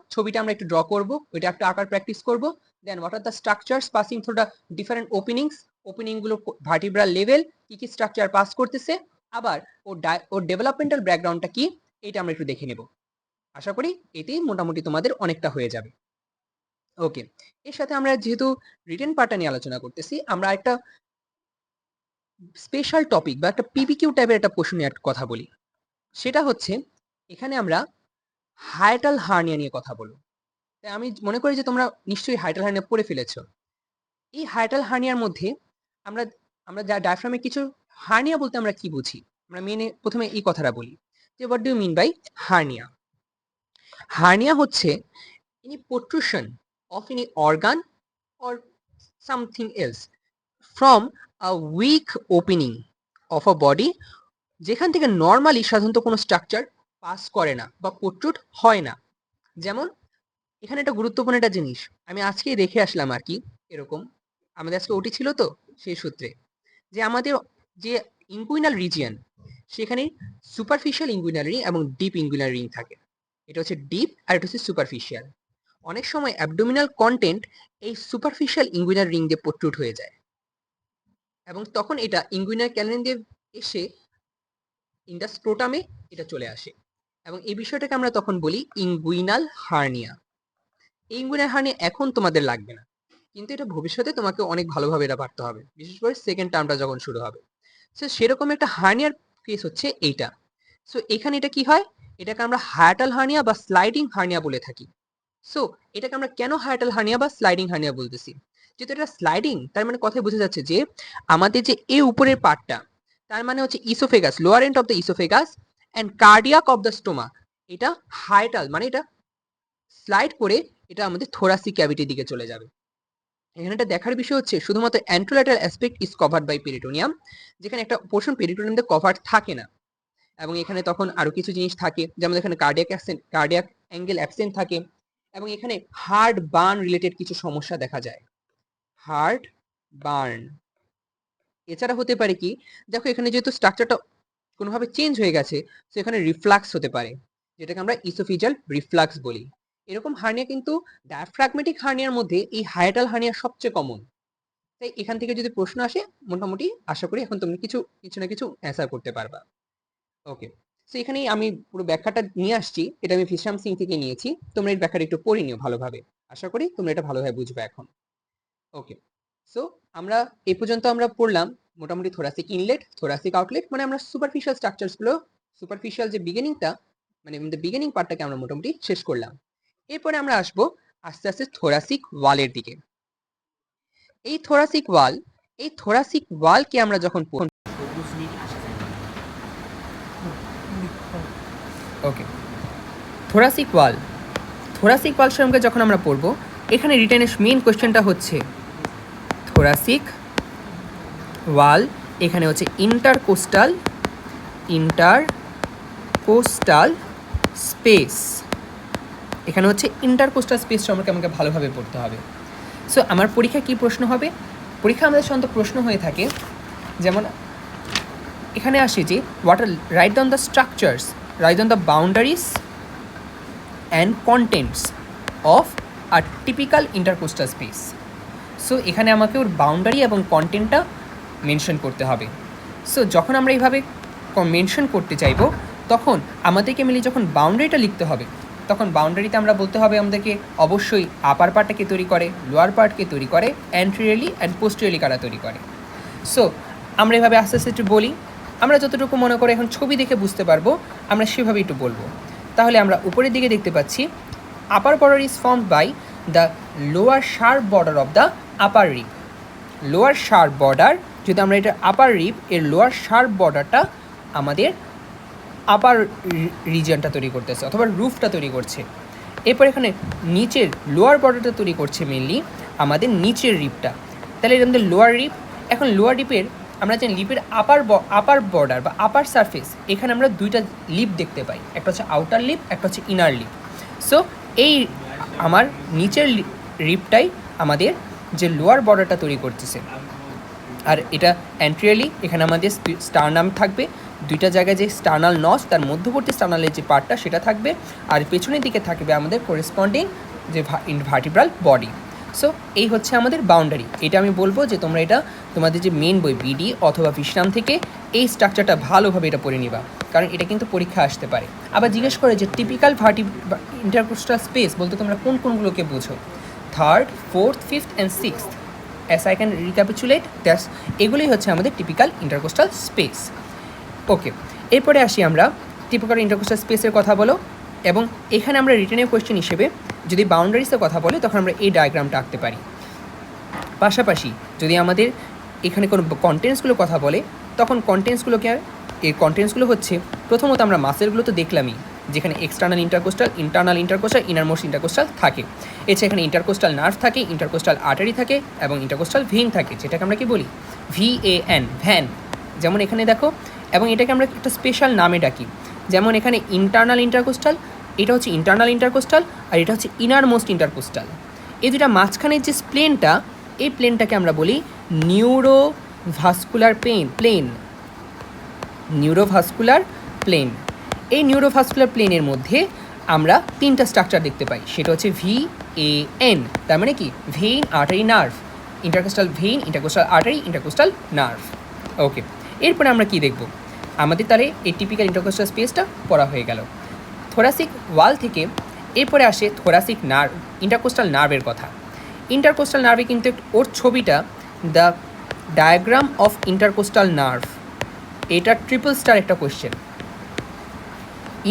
আমরা একটু ড্র করব, ওইটা একটা আকার প্র্যাকটিস করব। Then what are the structures passing through the different opening গুলো ভার্টিব্রাল লেভেল কি কি স্ট্রাকচার পাস করতেছে, আবার ওর ডেভেলপমেন্টাল ব্যাকগ্রাউন্ডটা কি, এটা আমরা একটু দেখে নেব। আশা করি এতেই মোটামুটি তোমাদের অনেকটা হয়ে যাবে। ওকে, এর সাথে আমরা যেহেতু রিটেন পার্টটা নিয়ে আলোচনা করতেছি, আমরা একটা স্পেশাল টপিক বা একটা পিবিকিউ টাইপের একটা প্রশ্ন নিয়ে কথা বলি। সেটা হচ্ছে এখানে আমরা হায়াটাল হার্নিয়া নিয়ে কথা বলবো। তাই আমি মনে করি যে তোমরা নিশ্চয়ই হায়াটাল হার্নিয়া পড়ে ফেলেছো। এই হায়াটাল হার্নিয়ার মধ্যে আমরা আমরা যা ডায়াফ্রামে কিছু হার্নিয়া বলতে আমরা কি বুঝি, আমরা মেনে প্রথমে এই কথাটা বলি যে what do you mean by hernia. Hernia হচ্ছে any protrusion of any organ or something else from a weak opening of a body, যেখান থেকে নর্মালি সাধারণত কোনো স্ট্রাকচার পাস করে না বা প্রোট্রুড হয় না। যেমন এখানে একটা গুরুত্বপূর্ণ একটা জিনিস আমি আজকেই দেখে আসলাম আর কি, এরকম আমাদের আজকে ওটি ছিল তো সেই সূত্রে, যে আমাদের যে ইনগুইনাল রিজিয়ন, সেখানে সুপারফিশিয়াল ইনগুইনাল রিং এবং ডিপ ইনগুইনাল রিং থাকে। এটা হচ্ছে ডিপ আর এটা হচ্ছে সুপারফিশিয়াল। অনেক সময় অ্যাবডোমিনাল কন্টেন্ট এই সুপারফিশিয়াল ইনগুইনাল রিং দিয়ে প্রোট্রুড হয়ে যায় এবং তখন এটা ইনগুইনাল ক্যানেল দিয়ে এসে ইন্ডাস স্ক্রোটামে এটা চলে আসে এবং এই বিষয়টাকে আমরা তখন বলি ইনগুইনাল হার্নিয়া। এই ইনগুইনাল হার্নিয়া এখন তোমাদের লাগবে না, কিন্তু এটা ভবিষ্যতে তোমাকে অনেক ভালোভাবে এটা পারতে হবে, বিশেষ করে সেকেন্ড টার্মটা যখন শুরু হবে। সো সেরকম একটা হার্নিয়ার কেস হচ্ছে এইটা। সো এখানে এটা কি হয়, এটাকে আমরা হায়াটাল হার্নিয়া বা স্লাইডিং হার্নিয়া বলে থাকি। সো এটাকে আমরা কেন হায়াটাল হার্নিয়া বা স্লাইডিং হার্নিয়া বলতেছি, যেহেতু এটা স্লাইডিং তার মানে কথাই বোঝা যাচ্ছে যে আমাদের যে এই উপরের পার্টটা, তার মানে হচ্ছে oesophagus, lower end of the oesophagus and cardiac of the stomach, এটা হায়াটাল মানে এটা স্লাইড করে এটা আমাদের থোরাসিক ক্যাভিটির দিকে চলে যাবে। এখানে একটা দেখার বিষয় হচ্ছে শুধুমাত্র anterolateral aspect is covered by peritoneum, যেখানে একটা পোর্শন পেরিটোনিয়াম দিয়ে কভার থাকে না এবং এখানে তখন আরো কিছু জিনিস থাকে, যেমন এখানে কার্ডিয়াক অ্যাঙ্গেল অ্যাবসেন্ট থাকে এবং এখানে হার্ট বার্ন রিলেটেড কিছু সমস্যা দেখা যায়, হার্ট বার্ন। এছাড়া হতে পারে কি, দেখো এখানে যেহেতু স্ট্রাকচারটা কোনোভাবে চেঞ্জ হয়ে গেছে, তো এখানে রিফ্লাক্স হতে পারে, যেটাকে আমরা ইসোফিজাল রিফ্লাক্স বলি। এরকম হার্নিয়া কিন্তু ডায়াফ্রাগমেটিক হার্নিয়ার মধ্যে এই হায়াটাল হার্নিয়া সবচেয়ে কমন। তাই এখান থেকে যদি প্রশ্ন আসে মোটামুটি আশা করি এখন তুমি কিছু কিছু না কিছু অ্যান্সার করতে পারবা। ওকে, সো এখানেই আমি পুরো ব্যাখ্যাটা নিয়ে আসছি, এটা আমি ফিশাম সিং থেকে নিয়েছি, তোমরা এই ব্যাখ্যাটা একটু পড়ে নিও ভালোভাবে, আশা করি তোমরা এটা ভালোভাবে বুঝবে এখন। ওকে, সো আমরা এই পর্যন্ত আমরা পড়লাম মোটামুটি থোরাসিক ইনলেট, থোরাসিক আউটলেট, মানে আমরা সুপারফিশিয়াল স্ট্রাকচারস গুলো, সুপারফিশিয়াল যে বিগিনিংটা মানে বিগিনিং পার্টটাকে আমরা মোটামুটি শেষ করলাম। এরপরে আমরা আসবো আস্তে আস্তে থোরাসিক ওয়ালের দিকে। এই থোরাসিক ওয়ালকে আমরা যখন ওকে, থোরাসিক ওয়াল। থোরাসিক ওয়াল সম্পর্কে যখন আমরা পড়বো, এখানে রিটেনের মেইন কোয়েশ্চেনটা হচ্ছে থোরাসিক ওয়াল, এখানে হচ্ছে ইন্টারকোস্টাল স্পেস, এখানে হচ্ছে ইন্টারকোস্টাল স্পেস সম্পর্কে আমাকে ভালোভাবে পড়তে হবে। সো আমার পরীক্ষায় কী প্রশ্ন হবে? পরীক্ষা আমাদের সাধারণত প্রশ্ন হয়ে থাকে, যেমন এখানে আসে যে write down the structures, write down the boundaries and contents of a typical intercostal space. So এখানে আমাকে ওর বাউন্ডারি এবং কন্টেন্টটা মেনশন করতে হবে। সো যখন আমরা এইভাবে মেনশন করতে চাইব, তখন আমাদেরকে মিলে যখন বাউন্ডারিটা লিখতে হবে, তখন বাউন্ডারিতে আমরা বলতে হবে আমাদেরকে অবশ্যই আপার পার্টটাকে তৈরি করে, লোয়ার পার্টকে তৈরি করে, অ্যান্টেরিয়রলি অ্যান্ড পোস্টেরিয়রলি কারা তৈরি করে। সো আমরা এভাবে আস্তে আস্তে একটু বলি, আমরা যতটুকু মনে করে এখন ছবি দেখে বুঝতে পারবো, আমরা সেভাবে একটু বলবো। তাহলে আমরা উপরের দিকে দেখতে পাচ্ছি upper border is formed by the lower sharp border of the upper rib. Lower sharp border, যদি আমরা এটা আপার রিপ, এর লোয়ার শার্প বর্ডারটা আমাদের আপার রিজিয়নটা তৈরি করতেছে অথবা রুফটা তৈরি করছে। এরপর এখানে নিচের লোয়ার বর্ডারটা তৈরি করছে মেনলি আমাদের নিচের রিপটা। তাহলে এটা আমাদের লোয়ার রিপ। এখন লোয়ার রিপের আমরা জানি লিপের আপার বর্ডার বা আপার সারফেস, এখানে আমরা দুইটা লিপ দেখতে পাই, একটা হচ্ছে আউটার লিপ, একটা হচ্ছে ইনার লিপ। সো এই আমার নিচের রিপটাই আমাদের যে লোয়ার বর্ডারটা তৈরি করতেছে। আর এটা অ্যান্টেরিয়রলি, এখানে আমাদের স্টারনাম থাকবে, দুইটা জায়গায় যে স্টার্নাল নচ, তার মধ্যবর্তী স্টার্নালের যে পার্টটা সেটা থাকবে, আর পেছনের দিকে থাকবে আমাদের করেসপন্ডিং যে ভার্টিব্রাল বডি। সো এই হচ্ছে আমাদের বাউন্ডারি। এটা আমি বলবো যে তোমরা এটা তোমাদের যে মেন বই বিডি অথবা বিশ্রাম থেকে এই স্ট্রাকচারটা ভালোভাবে এটা পড়ে নিবা, কারণ এটা কিন্তু পরীক্ষা আসতে পারে। আবার জিজ্ঞেস করে যে টিপিক্যাল ইন্টারকোস্টাল স্পেস বলতে তোমরা কোনগুলোকে বোঝো? Third, fourth, fifth and sixth. As I can recapitulate that's, এগুলোই হচ্ছে আমাদের টিপিক্যাল ইন্টারকোস্টাল স্পেস। ওকে, এরপরে আসি আমরা টিপিক্যাল ইন্টারকোস্টাল স্পেসের কথা বলো, এবং এখানে আমরা রিটেনের কোয়েশ্চেন হিসেবে যদি বাউন্ডারিসের কথা বলে, তখন আমরা এই ডায়াগ্রামটা আঁকতে পারি। পাশাপাশি যদি আমাদের এখানে কোনো কন্টেন্টসগুলো কথা বলে, তখন কন্টেন্টসগুলোকে, এই কন্টেন্টসগুলো হচ্ছে প্রথমত আমরা মাসেলগুলো তো দেখলামই, যেখানে external intercostal, internal intercostal, innermost intercostal থাকে। এছাড়া এখানে ইন্টারকোস্টাল নার্ভ থাকে, ইন্টারকোস্টাল আর্টারি থাকে এবং ইন্টারকোস্টাল ভেইন থাকে, যেটাকে আমরা কি বলি? VAN, van. যেমন এখানে দেখো, এবং এটাকে আমরা একটা স্পেশাল নামে ডাকি, যেমন এখানে ইন্টারনাল ইন্টারকোস্টাল, এটা হচ্ছে ইন্টারনাল ইন্টারকোস্টাল, আর এটা হচ্ছে ইনারমোস্ট ইন্টারকোস্টাল। এই দুটা মাঝখানের যে প্লেনটা, এই প্লেনটাকে আমরা বলি নিউরোভাস্কুলার প্লেন। Neurovascular plane. এই নিউরোভাস্কুলার প্লেনের মধ্যে আমরা তিনটা স্ট্রাকচার দেখতে পাই, সেটা হচ্ছে VAN, তার মানে কি? Vein, artery, nerve. Intercostal vein, intercostal artery, intercostal nerve. Okay, এরপরে আমরা কি দেখব? আমাদের তাহলে এই টিপিক্যাল ইন্টারকোস্টাল স্পেসটা পড়া হয়ে গেল। থোরাসিক ওয়াল থেকে এরপরে আসে থোরাসিক নার্ভ, ইন্টারকোস্টাল নার্ভের কথা। ইন্টারকোস্টাল নার্ভে কিন্তু ওর ছবিটা the diagram of intercostal nerve, এটা ট্রিপল স্টার একটা কোয়েশ্চেন।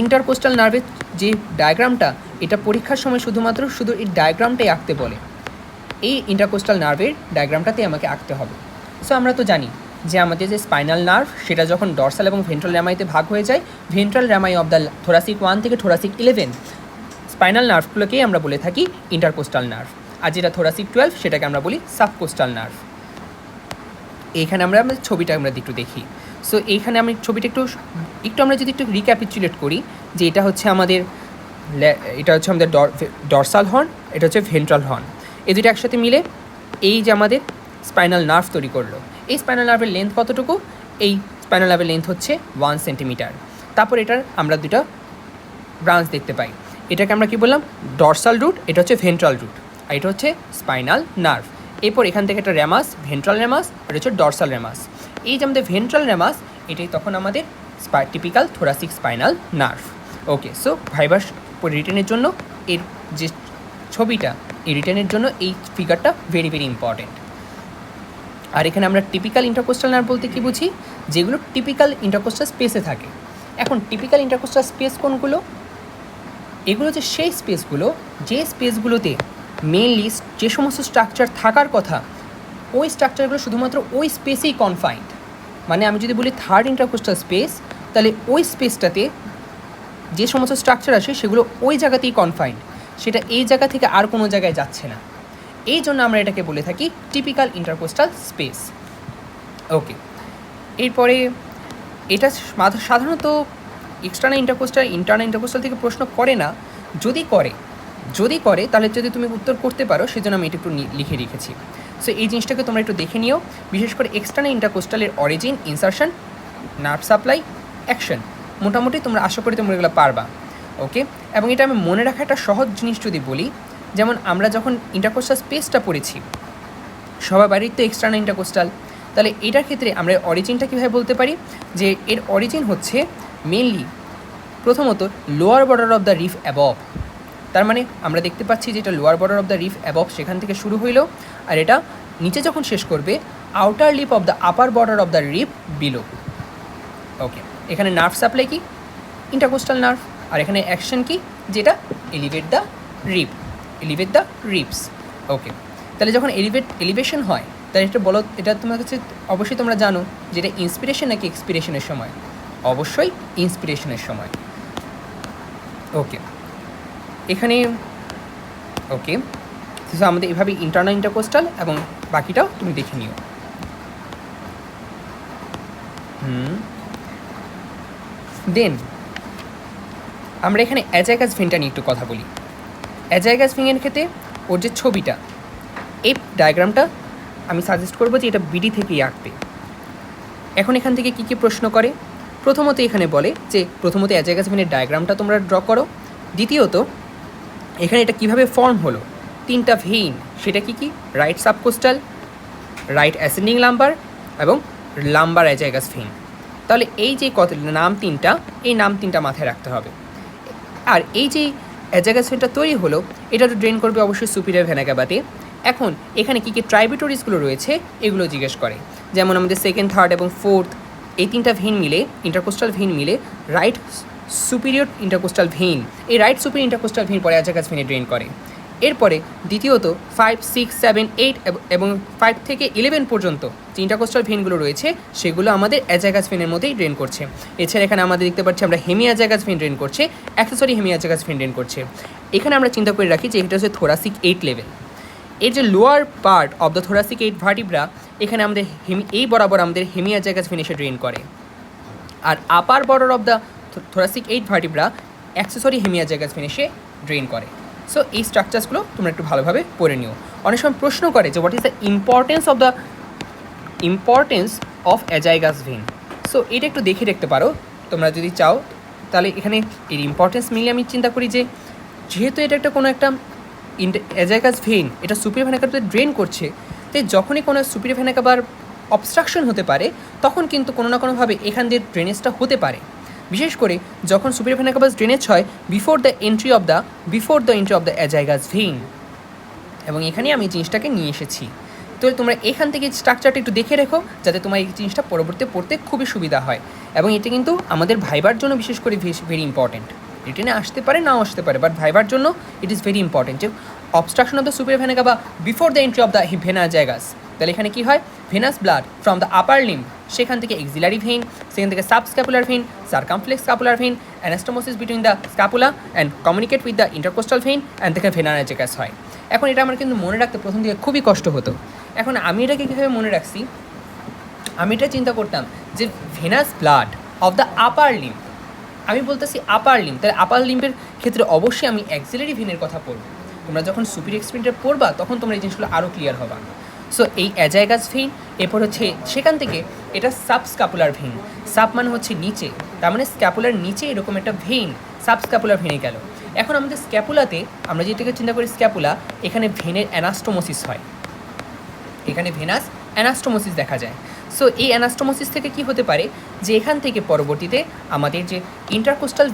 ইন্টারকোস্টাল নার্ভের যে ডায়াগ্রামটা, এটা পরীক্ষার সময় শুধু এই ডায়াগ্রামটাই আঁকতে বলে। এই ইন্টারকোস্টাল নার্ভের ডায়াগ্রামটাতে আমাকে আঁকতে হবে। সো আমরা তো জানি যে আমাদের যে স্পাইনাল নার্ভ, সেটা যখন ডরসাল এবং ভেন্ট্রাল র্যামাইতে ভাগ হয়ে যায়, ventral rami of the thoracic 1 থেকে থোরাসিক 11 স্পাইনাল নার্ভগুলোকেই আমরা বলে থাকি ইন্টারকোস্টাল নার্ভ। আর যেটা থোরাসিক 12, সেটাকে আমরা বলি সাবকোস্টাল নার্ভ। এইখানে আমরা ছবিটা আমরা একটু দেখি। সো এইখানে আমি ছবিটা একটু আমরা যদি একটু রিক্যাপিচুলেট করি, যে এটা হচ্ছে আমাদের ডরসাল হর্ন, এটা হচ্ছে ভেন্ট্রাল হর্ন। এই দুটো একসাথে মিলে এই যে আমাদের স্পাইনাল নার্ভ তৈরি করলো। এই স্পাইনাল নার্ভের লেন্থ কতটুকু? এই স্পাইনাল নার্ভের লেন্থ হচ্ছে 1 সেন্টিমিটার। তারপর এটার আমরা দুটো ব্রাঞ্চ দেখতে পাই। এটাকে আমরা কি বললাম? ডরসাল রুট, এটা হচ্ছে ভেন্ট্রাল রুট, আর এটা হচ্ছে স্পাইনাল নার্ভ। এরপর এখান থেকে একটা র্যামাস, ভেন্ট্রাল র্যামাস, এটা হচ্ছে ডরসাল র্যামাস। এই যে আমাদের ভেন্ট্রাল র্যামাস, এটাই তখন আমাদের টিপিক্যাল থোরাসিক স্পাইনাল নার্ভ। ওকে, সো ভাইবার রিটেনের জন্য এর যে ছবিটা, এই রিটেনের জন্য এই ফিগারটা ভেরি ভেরি ইম্পর্টেন্ট। আর এখানে আমরা টিপিক্যাল ইন্টারকোস্টাল নার্ভ বলতে কী বুঝি? যেগুলো টিপিক্যাল ইন্টারকোস্টাল স্পেসে থাকে। এখন টিপিক্যাল ইন্টারকোস্টাল স্পেস কোনগুলো? এগুলো যে সেই স্পেসগুলো, যে স্পেসগুলোতে মেনলি যে সমস্ত স্ট্রাকচার থাকার কথা, ওই স্ট্রাকচারগুলো শুধুমাত্র ওই স্পেসেই কনফাইন্ড। মানে আমি যদি বলি থার্ড ইন্টারকোস্টাল স্পেস, তাহলে ওই স্পেসটাতে যে সমস্ত স্ট্রাকচার আসে সেগুলো ওই জায়গাতেই কনফাইন্ড, সেটা এই জায়গা থেকে আর কোনো জায়গায় যাচ্ছে না। এই জন্য আমরা এটাকে বলে থাকি টিপিক্যাল ইন্টারকোস্টাল স্পেস। ওকে, এরপরে এটা সাধারণত এক্সটার্নাল ইন্টারকোস্টাল থেকে প্রশ্ন করে না। যদি করে তাহলে যদি তুমি উত্তর করতে পারো, সেজন্য আমি এটা একটু লিখে রেখেছি। সো এই জিনিসটাকে তোমরা একটু দেখে নিও। বিশেষ করে এক্সটার্নাল ইন্টারকোস্টালের origin, insertion, nerve supply, action, মোটামুটি তোমরা আশা করি তোমরা এগুলো পারবা। ওকে, এবং এটা আমি মনে রাখা একটা সহজ জিনিস যদি বলি, যেমন আমরা যখন ইন্টারকোস্টাল স্পেসটা পড়েছি, সবার বাড়ির তো এক্সটার্নাল ইন্টারকোস্টাল, তাহলে এটার ক্ষেত্রে আমরা অরিজিনটা কীভাবে বলতে পারি, যে এর অরিজিন হচ্ছে মেনলি প্রথমত lower border of the rib above. তার মানে আমরা দেখতে পাচ্ছি যে এটা lower border of the rib above, সেখান থেকে শুরু হইল, আর এটা নিচে যখন শেষ করবে outer lip of the upper border of the rib below. Okay, এখানে নার্ভ সাপ্লাই কি, ইন্টারকোস্টাল নার্ভ, আর এখানে অ্যাকশন কি, যেটা এলিভেট দ্য রিপস। ওকে, তাহলে যখন এলিভেশন হয়, তাহলে এটা বলো, এটা তোমার কাছে অবশ্যই তোমরা জানো যে এটা ইন্সপিরেশন নাকি এক্সপিরেশনের সময়, অবশ্যই ইন্সপিরেশনের সময়। ওকে, এখানে ওকে, তো আমাদের এভাবে ইন্টারনাল ইন্টারকোস্টাল এবং বাকিটাও তুমি দেখে নিও। দেন আমরা এখানে অ্যাজাইগাস ভেনটা নিয়ে একটু কথা বলি। অ্যাজাইগাস ভেনের ক্ষেত্রে ওর যে ছবিটা, এই ডায়াগ্রামটা আমি সাজেস্ট করবো যে এটা বিডি থেকেই আঁকবে। এখন এখান থেকে কী কী প্রশ্ন করে, প্রথমত এখানে বলে যে প্রথমত অ্যাজাইগাস ভেনের ডায়াগ্রামটা তোমরা ড্র করো। দ্বিতীয়ত এখানে এটা কিভাবে ফর্ম হলো, তিনটা ভেইন, সেটা কি কি, right subcostal, right ascending lumber এবং লাম্বার অ্যাজাইগাস ভেইন। তাহলে এই যে নাম তিনটা মাথায় রাখতে হবে। আর এই যে অ্যাজাইগাস ভেনটা তৈরি হলো, এটা তো ড্রেন করবে অবশ্যই সুপিরিয়র ভেনা ক্যাভাতে। এখন এখানে কী কী ট্রাইবিউটারিজগুলো রয়েছে এগুলো জিজ্ঞেস করে, যেমন আমাদের সেকেন্ড, থার্ড এবং ফোর্থ, এই তিনটা ভেইন মিলে, ইন্টারকোস্টাল ভেইন মিলে রাইট সুপিরিয়র ইন্টারকোস্টাল ভেইন, এই রাইট সুপিরিয়র ইন্টারকোস্টাল ভেইন পরে অ্যাজাইগাস ভেনে ড্রেন করে। এরপরে দ্বিতীয়ত 5, 6, 7, 8 এবং 5 থেকে 11 পর্যন্ত যে ইন্টারকোস্টাল ভেইনগুলো রয়েছে সেগুলো আমাদের অ্যাজাইগাস ভেনের মধ্যেই ড্রেন করছে। এছাড়া এখানে আমাদের দেখতে পাচ্ছি আমরা হেমি অ্যাজাইগাস ভেন ড্রেন করছে, accessory hemiazygos when drain করছে। এখানে আমরা চিন্তা করে রাখি যে এটা হচ্ছে থোরাসিক 8 লেভেল। এর যে lower part of the thoracic 8 vertebra, এখানে আমাদের এই বরাবর আমাদের হেমি অ্যাজাইগাস ভেন এসে ড্রেন করে, আর upper border of the thoracic 8 vertebra accessory hemiazygos vein এসে ড্রেন করে। সো এই স্ট্রাকচারসগুলো তোমরা একটু ভালোভাবে পড়ে নিও। অনেক সময় প্রশ্ন করে যে what is the importance of azygos vein. So এটা একটু দেখে রাখতে পারো তোমরা যদি চাও। তাহলে এখানে এর ইম্পর্টেন্স মিলে আমি চিন্তা করি যে যেহেতু এটা একটা কোনো একটা অ্যাজাইগাস ভেন, এটা সুপিরিয়র ভেনা ক্যাভাতে ড্রেন করছে, তাই যখনই কোনো সুপিরিয়র ভেনা ক্যাভার অবস্ট্রাকশন হতে পারে, তখন কিন্তু কোনো না কোনোভাবে এখান দিয়ে ড্রেনেজটা হতে পারে। বিশেষ করে যখন সুপিরিয়র ভেনা ক্যাভাস ড্রেনেজ হয় before the entry of the azygos vein. এবং এখানে আমি জিনিসটাকে নিয়ে এসেছি। তো তোমরা এখান থেকে স্ট্রাকচারটা একটু দেখে রেখো, যাতে তোমার এই জিনিসটা পরবর্তীতে পড়তে খুবই সুবিধা হয়। এবং এটা কিন্তু আমাদের ভাইবার জন্য বিশেষ করে ভেরি ইম্পর্টেন্ট। রিটেনে আসতে পারে নাও আসতে পারে, বাট ভাইবার জন্য ইট ইজ ভেরি ইম্পর্টেন্ট যে obstruction of the superior vena cava before the entry of the vena azygos. তাহলে এখানে কী হয়, venous blood from the upper limb, সেখান থেকে এক্সিলারি ভেইন, সেখান থেকে subscapular vein, circumflex scapular vein, anastomosis between the scapula and communicate with the intercostal vein and থেকে ভেনা অ্যাজাইগাস হয়। এখন এটা আমার কিন্তু মনে রাখতে প্রথম দিকে খুবই কষ্ট হতো। এখন আমি এটাকে কীভাবে মনে রাখছি, আমি এটা চিন্তা করতাম যে venous blood of the upper limb, আমি বলতেছি আপার লিম্ব, তাহলে আপার লিম্বের ক্ষেত্রে অবশ্যই আমি অ্যাক্সিলারি ভেনের কথা পড়বো। তোমরা যখন সুপিরিয়র এক্সপেরিমেন্টে পড়বা তখন তোমরা এই জিনিসগুলো আরও ক্লিয়ার হবা। সো এই অ্যাজাইগাস ভেইন, এরপর হচ্ছে সেখান থেকে এটা সাবস্ক্যাপুলার ভেইন, সাব মানে হচ্ছে নিচে, তার মানে স্ক্যাপুলার নিচে এরকম একটা ভেইন সাবস্ক্যাপুলার ভেনে গেল। এখন আমাদের স্ক্যাপুলাতে আমরা যেটাকে চিন্তা করি স্ক্যাপুলা, এখানে ভেনের অ্যানাস্টোমোসিস হয়, এখানে ভেনাস অ্যানাস্টোমোসিস দেখা যায়। সো এই অ্যানাস্টোমোসিস থেকে কি হতে পারে যে এখান থেকে পরবর্তীতে আমাদের যে ইন্টারকোস্টাল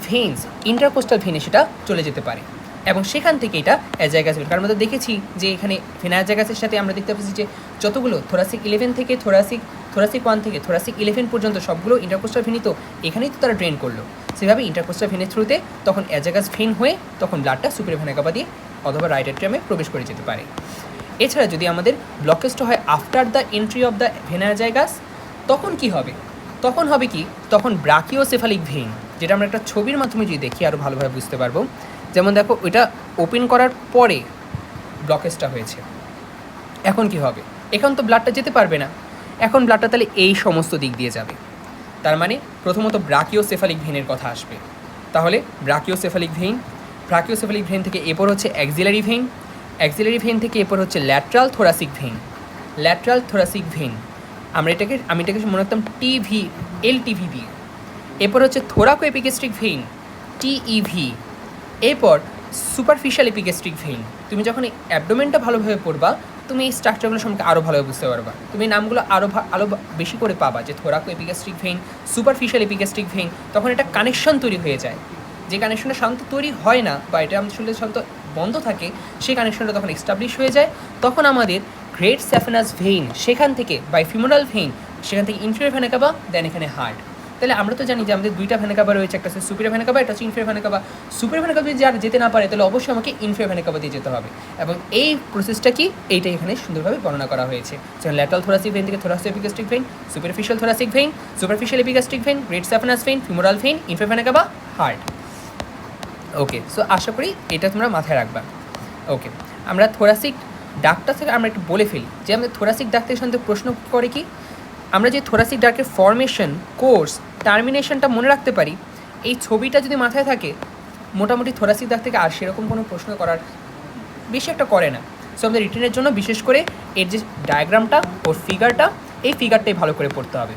ভেনে সেটা চলে যেতে পারে, এবং সেখান থেকে এটা অ্যাজাইগাস ভেন। কারণ আমরা দেখেছি যে এখানে ভেনা অ্যাজাইগাসের সাথে আমরা দেখতে পাচ্ছি যে যতগুলো থোরাসিক 11 থেকে থোরাসিক 1 থেকে থোরাসিক 11 পর্যন্ত সবগুলো ইন্টারকোস্টাল ভেনই, তো এখানেই তো তারা ড্রেন করলো। সেভাবে ইন্টারকোস্টাল ভেনের থ্রুতে তখন অ্যাজাইগাস ভেন হয়ে তখন ব্লাডটা সুপিরিয়র ভেনা ক্যাভা দিয়ে অথবা রাইট এট্রিয়ামে প্রবেশ করে যেতে পারে। এছাড়া যদি আমাদের ব্লকেজটা হয় after the entry of the vena azygos, তখন কি হবে, তখন হবে কি, তখন ব্রাকিওসেফালিক ভেইন, যেটা আমরা একটা ছবির মাধ্যমে যদি দেখি আরও ভালোভাবে বুঝতে পারবো। যেমন দেখো, ওইটা ওপেন করার পরে ব্লকেজটা হয়েছে। এখন কি হবে, এখন তো ব্লাডটা যেতে পারবে না, এখন ব্লাডটা তাহলে এই সমস্ত দিক দিয়ে যাবে। তার মানে প্রথমত ব্রাকিওসেফালিক ভেইনের কথা আসবে। তাহলে ব্রাকিওসেফালিক ভেইন থেকে এরপর হচ্ছে অ্যাক্সিলারি ভেইন থেকে এরপর হচ্ছে ল্যাটরাল থোরাসিক ভেইন। আমি এটাকে মনে রাখতাম LTV দিয়ে। এরপর হচ্ছে থোরাকো এপিগ্যাস্ট্রিক ভেইন, TEV। এরপর সুপারফিশিয়াল এপিগ্যাস্ট্রিক ভেইন। তুমি যখন এই অ্যাবডোমেনটা ভালোভাবে পড়বা, তুমি এই স্ট্রাকচারগুলো সম্পর্কে আরও ভালোভাবে বুঝতে পারবা। তুমি এই নামগুলো আরও বেশি করে পাবা, যে thoracoepigastric vein, superficial epigastric vein. তখন একটা কানেকশন তৈরি হয়ে যায়, যে কানেকশনটা সাধারণত তৈরি হয় না, বা এটা আমাদের শরীরে সাধারণত বন্ধ থাকে, সেই কানেকশনটা তখন এস্টাবলিশ হয়ে যায়। তখন আমাদের গ্রেট স্যাফেনাস ভেইন, সেখান থেকে বাই ফিমোরাল ভেইন, সেখান থেকে ইনফেরিয়র ভেনা কাভা, দেন এখানে হার্ট। তাহলে আমরা তো জানি যে আমাদের দুইটা ভেনা কাভা রয়েছে, একটা হচ্ছে সুপিরিয়র ভেনা কাভা, একটা হচ্ছে inferior vena CAVA. Superior vena CAVA যদি যারা যেতে না পারে, তাহলে অবশ্যই আমাকে ইনফেরিয়র ভেনা কাভা দিয়ে যেতে হবে। এবং এই প্রসেসটা কি, এইটাই এখানে সুন্দরভাবে বর্ণনা করা হয়েছে। যেমন ল্যাটারাল থোরাসিক ভেইন থেকে thoracoepigastric vein, superficial thoracic vein, superficial epigastric vein, great saphenous vein, femoral vein, inferior vena cava, heart. Okay, so আশা করি এটা তোমরা মাথায় রাখবা। ওকে, আমরা থোরাসিক ডাক্তার থেকে আমরা একটু বলে ফেলি যে আমাদের থোরাসিক ডাক্তারের সঙ্গে প্রশ্ন করে কি, আমরা যে থোরাসিক ডাক্তারের ফরমেশন, কোর্স, টার্মিনেশনটা মনে রাখতে পারি, এই ছবিটা যদি মাথায় থাকে, মোটামুটি থোরাসিক ডাক্তার থেকে আর সেরকম কোনো প্রশ্ন করার বেশি একটা করে না। সো আমাদের রিটেনের জন্য বিশেষ করে এর যে ডায়াগ্রামটা ওর ফিগারটা, এই ফিগারটাই ভালো করে পড়তে হবে।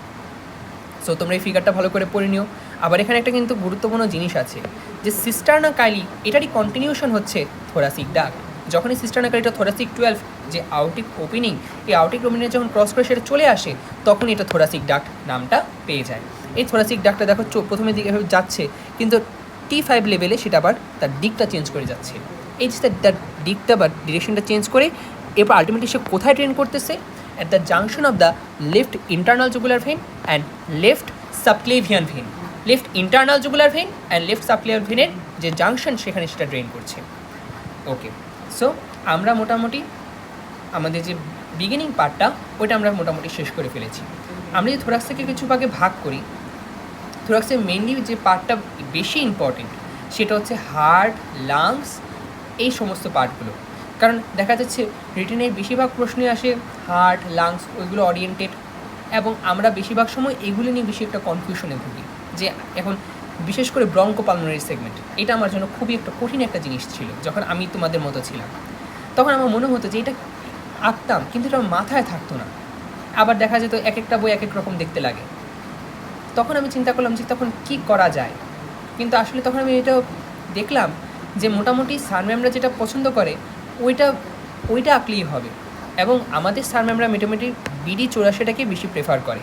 সো তোমরা এই ফিগারটা ভালো করে পড়ে নিও। আবার এখানে একটা কিন্তু গুরুত্বপূর্ণ জিনিস আছে, যে সিস্টারনা কাইলি, এটারই কন্টিনিউশন হচ্ছে থোরাসিক ডাক্ট। যখনই সিস্টারনা কাইলিটা থোরাসিক 12 যে আউটিক ওপেনিং, এই আউটিক ওপেনিংয়ে যখন ক্রস করে সেটা চলে আসে, তখন এটা থোরাসিক ডাক্ট নামটা পেয়ে যায়। এই থোরাসিক ডাক্টটা দেখো প্রথমের দিকে এভাবে যাচ্ছে, কিন্তু T5 লেভেলে সেটা আবার তার দিকটা চেঞ্জ করে যাচ্ছে। এই যে তার দিকটা বা ডিরেকশনটা চেঞ্জ করে এরপর আলটিমেটলি সে কোথায় ট্রেন করতেছে, at the junction of the left internal jugular vein and left subclavian vein, left internal jugular vein and left subclavian vein এর যে জাংশন, সেখানে সেটা ড্রেন করছে। ওকে, সো আমরা মোটামুটি আমাদের যে বিগিনিং পার্টটা, ওইটা আমরা মোটামুটি শেষ করে ফেলেছি। আমরা যদি থোরাক্স থেকে কিছু ভাগে ভাগ করি, থোরাক্সের মেইনলি যে পার্টটা বেশি ইম্পর্টেন্ট, সেটা হচ্ছে হার্ট, লাংস, এই সমস্ত পার্টগুলো। কারণ দেখা যাচ্ছে রিটেনের বেশিরভাগ প্রশ্নে আসে হার্ট, লাংস, ওইগুলো ওরিয়েন্টেড, এবং আমরা বেশিরভাগ সময় এগুলো নিয়ে বেশি একটা কনফিউশনে ভুগি। যে এখন বিশেষ করে ব্রঙ্কোপালমোনারি সেগমেন্ট, এটা আমার জন্য খুবই একটা কঠিন একটা জিনিস ছিল। যখন আমি তোমাদের মতো ছিলাম, তখন আমার মনে হতো যে এটা আঁকতাম, কিন্তু এটা মাথায় থাকতো না। আবার দেখা যেত এক একটা বই এক এক রকম দেখতে লাগে। তখন আমি চিন্তা করলাম যে তখন কী করা যায়, কিন্তু আসলে তখন আমি এটা দেখলাম যে মোটামুটি স্যার ম্যামরা যেটা পছন্দ করে ওইটা আঁকলেই হবে। এবং আমাদের স্যার ম্যামরা মোটামুটি BD 84টাকে বেশি প্রেফার করে।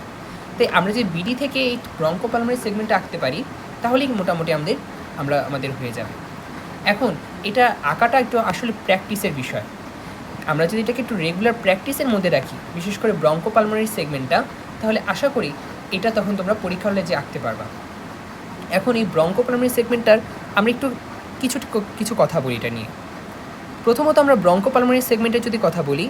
তাই আমরা যে BD থেকে এই ব্রঙ্কোপালমোনারি সেগমেন্টটা আঁকতে পারি, তাহলেই মোটামুটি আমাদের হয়ে যাবে। এখন এটা আঁকাটা একটু আসলে প্র্যাকটিসের বিষয়। আমরা যদি এটাকে একটু রেগুলার প্র্যাকটিসের মধ্যে রাখি, বিশেষ করে ব্রঙ্কোপালমোনারি সেগমেন্টটা, তাহলে আশা করি এটা তখন তোমরা পরীক্ষা হলে যে আঁকতে পারবা। এখন এই ব্রঙ্কোপালমোনারি সেগমেন্টটার আমরা একটু কিছু কথা বলি এটা নিয়ে। প্রথমত আমরা ব্রঙ্কোপালমোনারি সেগমেন্টের যদি কথা বলি,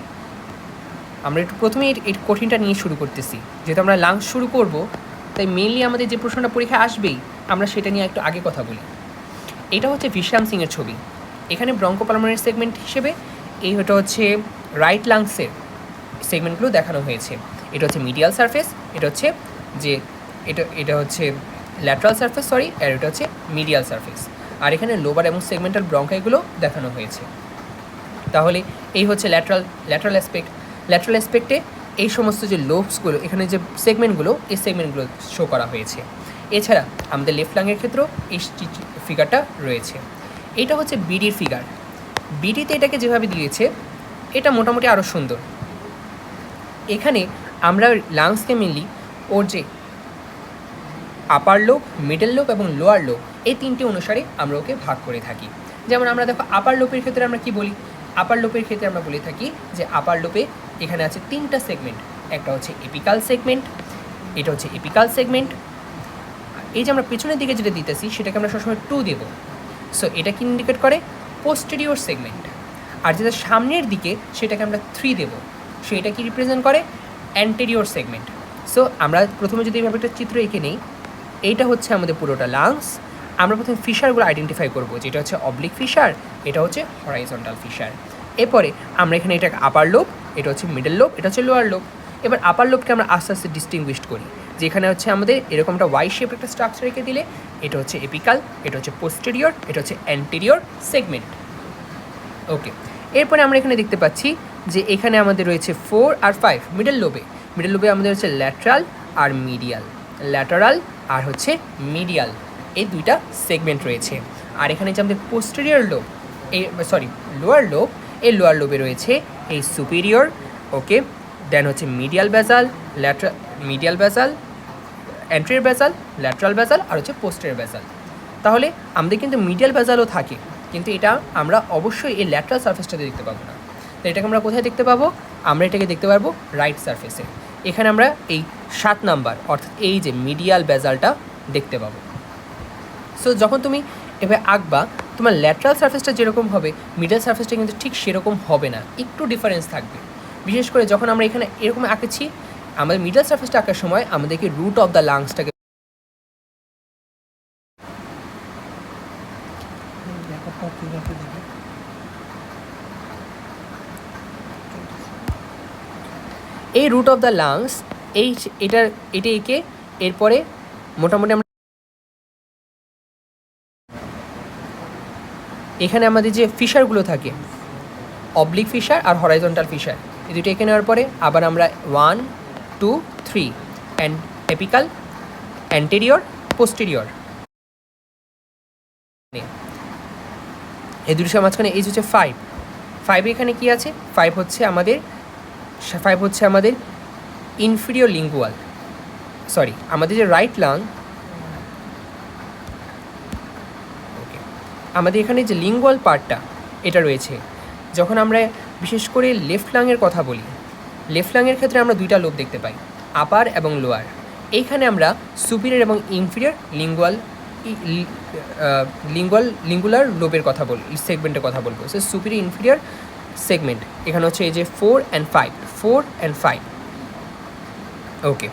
আমরা একটু প্রথমেই এই কঠিনটা নিয়ে শুরু করতেছি। যেহেতু আমরা লাংস শুরু করব, তাই মেইনলি আমাদের যে প্রশ্নটা পরীক্ষায় আসবেই, আমরা সেটা নিয়ে একটু আগে কথা বলি। এটা হচ্ছে ভিশ্রাম সিংয়ের ছবি। এখানে ব্রঙ্কোপালমোনারি সেগমেন্ট হিসেবে এটা হচ্ছে রাইট লাংসের সেগমেন্টগুলো দেখানো হয়েছে। এটা হচ্ছে মিডিয়াল সারফেস, এটা হচ্ছে ল্যাটারাল সারফেস, আর এটা হচ্ছে মিডিয়াল সারফেস। আর এখানে লোবার এবং সেগমেন্টাল ব্রঙ্কাইগুলো দেখানো হয়েছে। তাহলে এই হচ্ছে ল্যাটারাল অ্যাসপেক্টে এই সমস্ত যে লোবসগুলো, এখানে যে সেগমেন্টগুলো, এই সেগমেন্টগুলো শো করা হয়েছে। এছাড়া আমাদের লেফট লাংয়ের ক্ষেত্রেও এই ফিগারটা রয়েছে। এটা হচ্ছে BDর ফিগার। BDতে এটাকে যেভাবে দিয়েছে, এটা মোটামুটি আরও সুন্দর। এখানে আমরা লাংসকে মেনলি ওর যে আপার লোব, মিডল লোব এবং লোয়ার লোব, এই তিনটে অনুসারে আমরা ওকে ভাগ করে থাকি। যেমন আমরা দেখো আপার লোবের ক্ষেত্রে আমরা কি বলি, আপার লোবের ক্ষেত্রে আমরা বলে থাকি যে আপার লোবে এখানে আছে 3টা সেগমেন্ট। একটা হচ্ছে এপিকাল সেগমেন্ট, এটা হচ্ছে এপিকাল সেগমেন্ট। এই যে আমরা পেছনের দিকে যেটা দিতেছি, সেটাকে আমরা সবসময় 2 দেব। সো এটা কি ইন্ডিকেট করে, পোস্টেরিয়র সেগমেন্ট। আর যেটা সামনের দিকে, সেটাকে আমরা 3 দেব। সো এটা কি রিপ্রেজেন্ট করে, অ্যান্টেরিয়র সেগমেন্ট। সো আমরা প্রথমে যদি এইভাবে একটা চিত্র এঁকে নিই, এইটা হচ্ছে আমাদের পুরোটা লাংস। আমরা প্রথমে ফিশারগুলো আইডেন্টিফাই করবো, যেটা হচ্ছে অবলিক ফিশার, এটা হচ্ছে হরাইজন্টাল ফিশার। এরপরে আমরা এখানে এটা আপার লোব, এটা হচ্ছে মিডল লোব, এটা হচ্ছে লোয়ার লোব। এবার আপার লোবকে আমরা আস্তে আস্তে ডিস্টিংগুইশ করি, যেখানে হচ্ছে আমাদের এরকম একটা ওয়াই শেপ একটা স্ট্রাকচার রেখে দিলে এটা হচ্ছে এপিকাল, এটা হচ্ছে পোস্টেরিয়র, এটা হচ্ছে অ্যান্টেরিয়র সেগমেন্ট। ওকে, এরপরে আমরা এখানে দেখতে পাচ্ছি যে এখানে আমাদের রয়েছে 4 আর 5 মিডল লোবে। মিডল লোবে আমাদের হচ্ছে ল্যাটারাল আর মিডিয়াল, ল্যাটারাল আর হচ্ছে মিডিয়াল, এই দুইটা সেগমেন্ট রয়েছে। আর এখানে যে আমাদের পোস্টেরিয়র লোব, এই লোয়ার লোব, এই লোয়ার লোবে রয়েছে এই সুপিরিয়র, ওকে, দেন হচ্ছে medial basal, medial basal, anterior basal, lateral basal আর হচ্ছে পোস্টেরিয়র বেসাল। তাহলে আমাদের কিন্তু মিডিয়াল বেসালও থাকে, কিন্তু এটা আমরা অবশ্যই এই ল্যাটারাল সারফেসটাতে দেখতে পাবো না। তো এটাকে আমরা কোথায় দেখতে পাবো? আমরা এটাকে দেখতে পারবো রাইট সারফেসে। এখানে আমরা এই 7 নাম্বার অর্থাৎ এই যে মিডিয়াল বেসালটা দেখতে পাবো। সো যখন তুমি এভাবে আঁকবা, তোমার ল্যাটারাল সারফেসটা যেরকম হবে মিডিয়াল সারফেসটা কিন্তু ঠিক সেরকম হবে না, একটু ডিফারেন্স থাকবে। বিশেষ করে যখন আমরা এখানে এরকম আঁকেছি, আমাদের মিডিয়াল সারফেসটা আঁকার সময় আমাদেরকে রুট অফ দ্য লাংসটাকে এই রুট অফ দ্য লাংস এটা এঁকে এরপরে মোটামুটি আমরা এখানে আমাদের যে ফিশারগুলো থাকে, অবলিক ফিশার আর হরাইজন্টাল ফিশার, এই দুটো এঁকে নেওয়ার পরে আবার আমরা 1, 2, 3 অ্যান্ড এপিকাল, অ্যান্টেরিয়র, পোস্টেরিয়র, এই দুটোর মাঝখানে এই হচ্ছে 5 এখানে কি আছে? 5 হচ্ছে আমাদের ইনফিরিয়র লিঙ্গুয়াল, আমাদের যে রাইট লাং, ওকে, আমাদের এখানে যে লিঙ্গুয়াল পার্টটা এটা রয়েছে। যখন আমরা বিশেষ করে লেফট লাংয়ের কথা বলি, লেফট লাংয়ের ক্ষেত্রে আমরা দুইটা লোব দেখতে পাই, আপার এবং লোয়ার। এইখানে আমরা সুপিরিয়র এবং ইনফিরিয়র লিঙ্গুলার লোবের কথা সেগমেন্টের কথা বলবো। সো সুপিরিয়র ইনফিরিয়র সেগমেন্ট এখানে হচ্ছে এই যে 4 and 5, ওকে।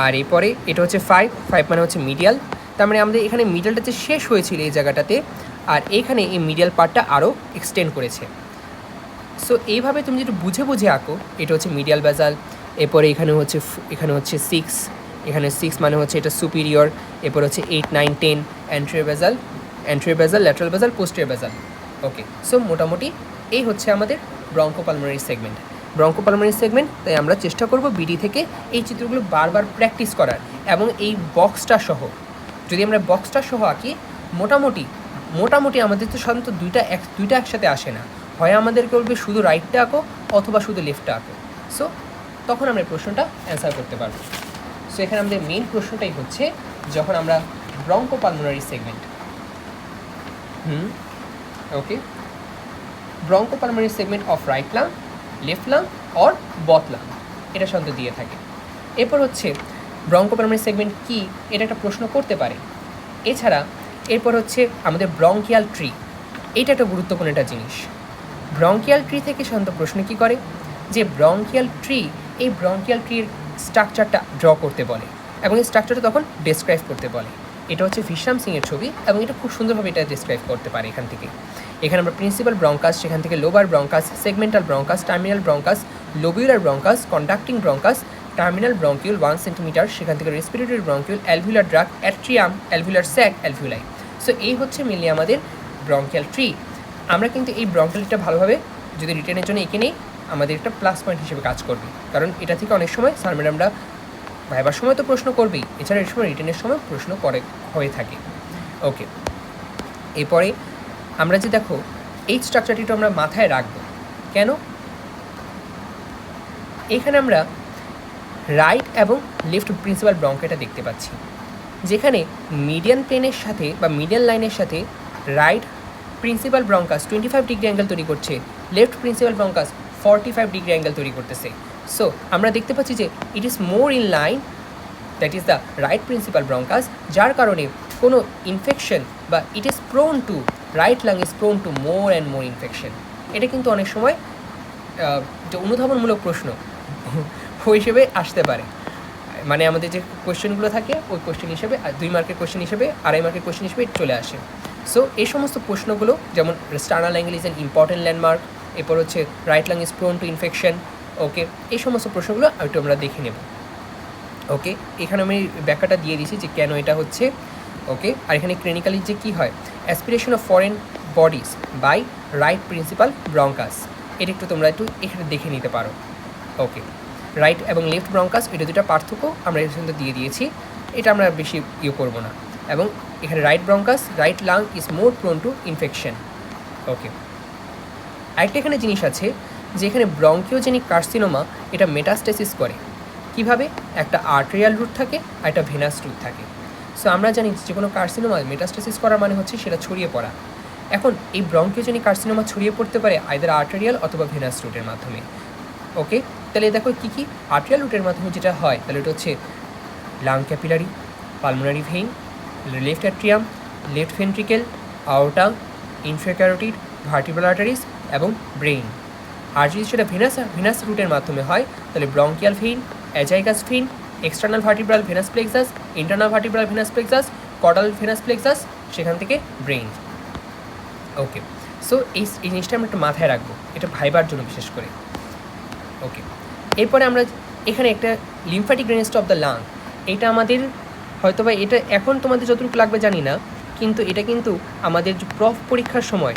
আর এরপরে এটা হচ্ছে 5 মানে হচ্ছে মিডিয়াল, তার মানে আমাদের এখানে মিডিয়ালটা যে শেষ হয়েছিল এই জায়গাটাতে, আর এইখানে এই মিডিয়াল পার্টটা আরও এক্সটেন্ড করেছে। সো এইভাবে তুমি যেটা বুঝে বুঝে আঁকো, এটা হচ্ছে মিডিয়াল বেসাল, এরপরে এখানে হচ্ছে 6, এখানে 6 মানে হচ্ছে এটা সুপিরিয়র, এরপর হচ্ছে 8, 9, 10 anterior basal, lateral basal, posterior basal. Okay, so মোটামুটি এই হচ্ছে আমাদের ব্রঙ্কোপালমোনারি সেগমেন্ট। তাই আমরা চেষ্টা করব বিডি থেকে এই চিত্রগুলো বারবার প্র্যাকটিস করার, এবং এই বক্সটা সহ যদি আমরা বক্সটা সহ আঁকি, মোটামুটি আমাদের তো সাধারণত দুইটা একসাথে আসে না, হয় আমাদেরকে বলবে শুধু রাইটটা আঁকো অথবা শুধু লেফটটা আঁকো। সো তখন আমরা প্রশ্নটা অ্যান্সার করতে পারবো। সো এখানে আমাদের মেইন প্রশ্নটাই হচ্ছে যখন আমরা bronchopulmonary segment, okay, bronchopulmonary segment of right lung, left lung or both lung, এটা সাধারণত দিয়ে থাকে। এরপর হচ্ছে ব্রঙ্কোপালমোনারি সেগমেন্ট কি, এটা একটা প্রশ্ন করতে পারে। এছাড়া এরপর হচ্ছে আমাদের ব্রঙ্কিয়াল ট্রি, এটা একটা গুরুত্বপূর্ণ একটা জিনিস। ব্রঙ্কিয়াল ট্রি থেকে সাধারণত প্রশ্ন কী করে, যে ব্রঙ্কিয়াল ট্রির স্ট্রাকচারটা ড্র করতে বলে, এবং এই স্ট্রাকচারটা তখন ডেসক্রাইব করতে বলে। এটা হচ্ছে ভিশ্রাম সিংয়ের ছবি, এবং এটা খুব সুন্দরভাবে এটা ডেসক্রাইব করতে পারে। এখানে আমরা প্রিন্সিপাল ব্রঙ্কাস, সেখান থেকে lobar bronchus, segmental bronchus, terminal bronchus, lobular bronchus, conducting bronchus, terminal bronchiole 1 centimetre, সেখান থেকে রেসপিরেটরি ব্রঙ্কিউল, অ্যালভিউলার ড্রাগ, atrium, alveolar sac, alveoli. So এই হচ্ছে মেনলি আমাদের ব্রঙ্কিয়াল ট্রি। আমরা কিন্তু এই ব্রঙ্কিয়ালটা ভালোভাবে যদি রিটেনের জন্য এঁকে নিই, আমাদের একটা প্লাস পয়েন্ট হিসেবে কাজ করবে, কারণ এটা থেকে অনেক সময় স্যার ম্যাডামরা ভাইবার সময় তো প্রশ্ন করবেই, এছাড়া এর সময় রিটেনের সময় প্রশ্ন হয়ে থাকে। ওকে, এরপরে আমরা যে দেখো এই স্ট্রাকচারটিটা আমরা মাথায় রাখবো কেন, এখানে আমরা রাইট এবং লেফট প্রিন্সিপাল ব্রঙ্কাটা দেখতে পাচ্ছি, যেখানে মিডিয়ান প্লেনের সাথে বা মিডিয়ান লাইনের সাথে right principal bronchus 25 degree angle তৈরি করছে, left principal bronchus 45 degree angle তৈরি করতেছে। সো আমরা দেখতে পাচ্ছি যে it is more in line, that is the right principal bronchus, যার কারণে কোনো ইনফেকশন বা it is prone two, right lung is prone two more and more infection. এটা কিন্তু অনেক সময় যে অনুধাবনমূলক প্রশ্ন হিসেবে আসতে পারে, মানে আমাদের যে কোয়েশ্চেনগুলো থাকে ওই কোয়েশ্চেন হিসেবে 2 মার্কের কোয়েশ্চেন হিসেবে 2.5 মার্কের কোয়েশ্চেন হিসেবে চলে আসে। সো এই সমস্ত প্রশ্নগুলো যেমন sternal angle is an important landmark, এরপর হচ্ছে right lung is prone to infection, okay, এই সমস্ত প্রশ্নগুলো একটু আমরা দেখে নেব। ওকে, এখানে আমি ব্যাখ্যাটা দিয়ে দিয়েছি যে কেন এটা হচ্ছে। ওকে, আর এখানে ক্লিনিক্যালি যে কী হয়, aspiration of foreign bodies by right principal bronchus, এটা একটু তোমরা একটু এখানে দেখে নিতে পারো। ওকে, রাইট এবং লেফট ব্রঙ্কাস এটা দুটো পার্থক্য আমরা এর সঙ্গে দিয়ে দিয়েছি, এটা আমরা বেশি করবো না। এবং এখানে right bronchus, right lung is more prone to infection. Okay, আরেকটা এখানে জিনিস আছে যে এখানে ব্রঙ্কিওজেনিক কার্সিনোমা এটা মেটাস্টেসিস করে কিভাবে, একটা আর্টেরিয়াল রুট থাকে আর একটা ভেনাস রুট থাকে। সো আমরা জানি যে কোনো কার্সিনোমা মেটাস্টেসিস করার মানে হচ্ছে সেটা ছড়িয়ে পড়া। এখন এই ব্রঙ্কিওজেনিক কার্সিনোমা ছড়িয়ে পড়তে পারে আইদার আর্টেরিয়াল অথবা ভেনাস রুটের মাধ্যমে। ওকে, তাহলে দেখো কী কী আর্টেরিয়াল রুটের মাধ্যমে যেটা হয়, তাহলে এটা হচ্ছে lung capillary, pulmonary vein, left atrium, left ventricle, aorta, infracarotid, vertebral arteries এবং ব্রেইন। আর যদি সেটা ভেনাস রুটের মাধ্যমে হয় তাহলে bronchial vein, azygos vein, external vertebral venous plexus, internal vertebral venous plexus, caudal venous plexus, সেখান থেকে ব্রেইন। ওকে, সো এই জিনিসটা আমরা একটু মাথায় রাখবো, এটা ভাইবার জন্য বিশেষ করে। ওকে, এরপরে আমরা এখানে একটা lymphatic drainage of the lung, এটা আমাদের হয়তো বা এটা এখন তোমাদের যতটুকু লাগবে জানি না, কিন্তু এটা কিন্তু আমাদের প্রফ পরীক্ষার সময়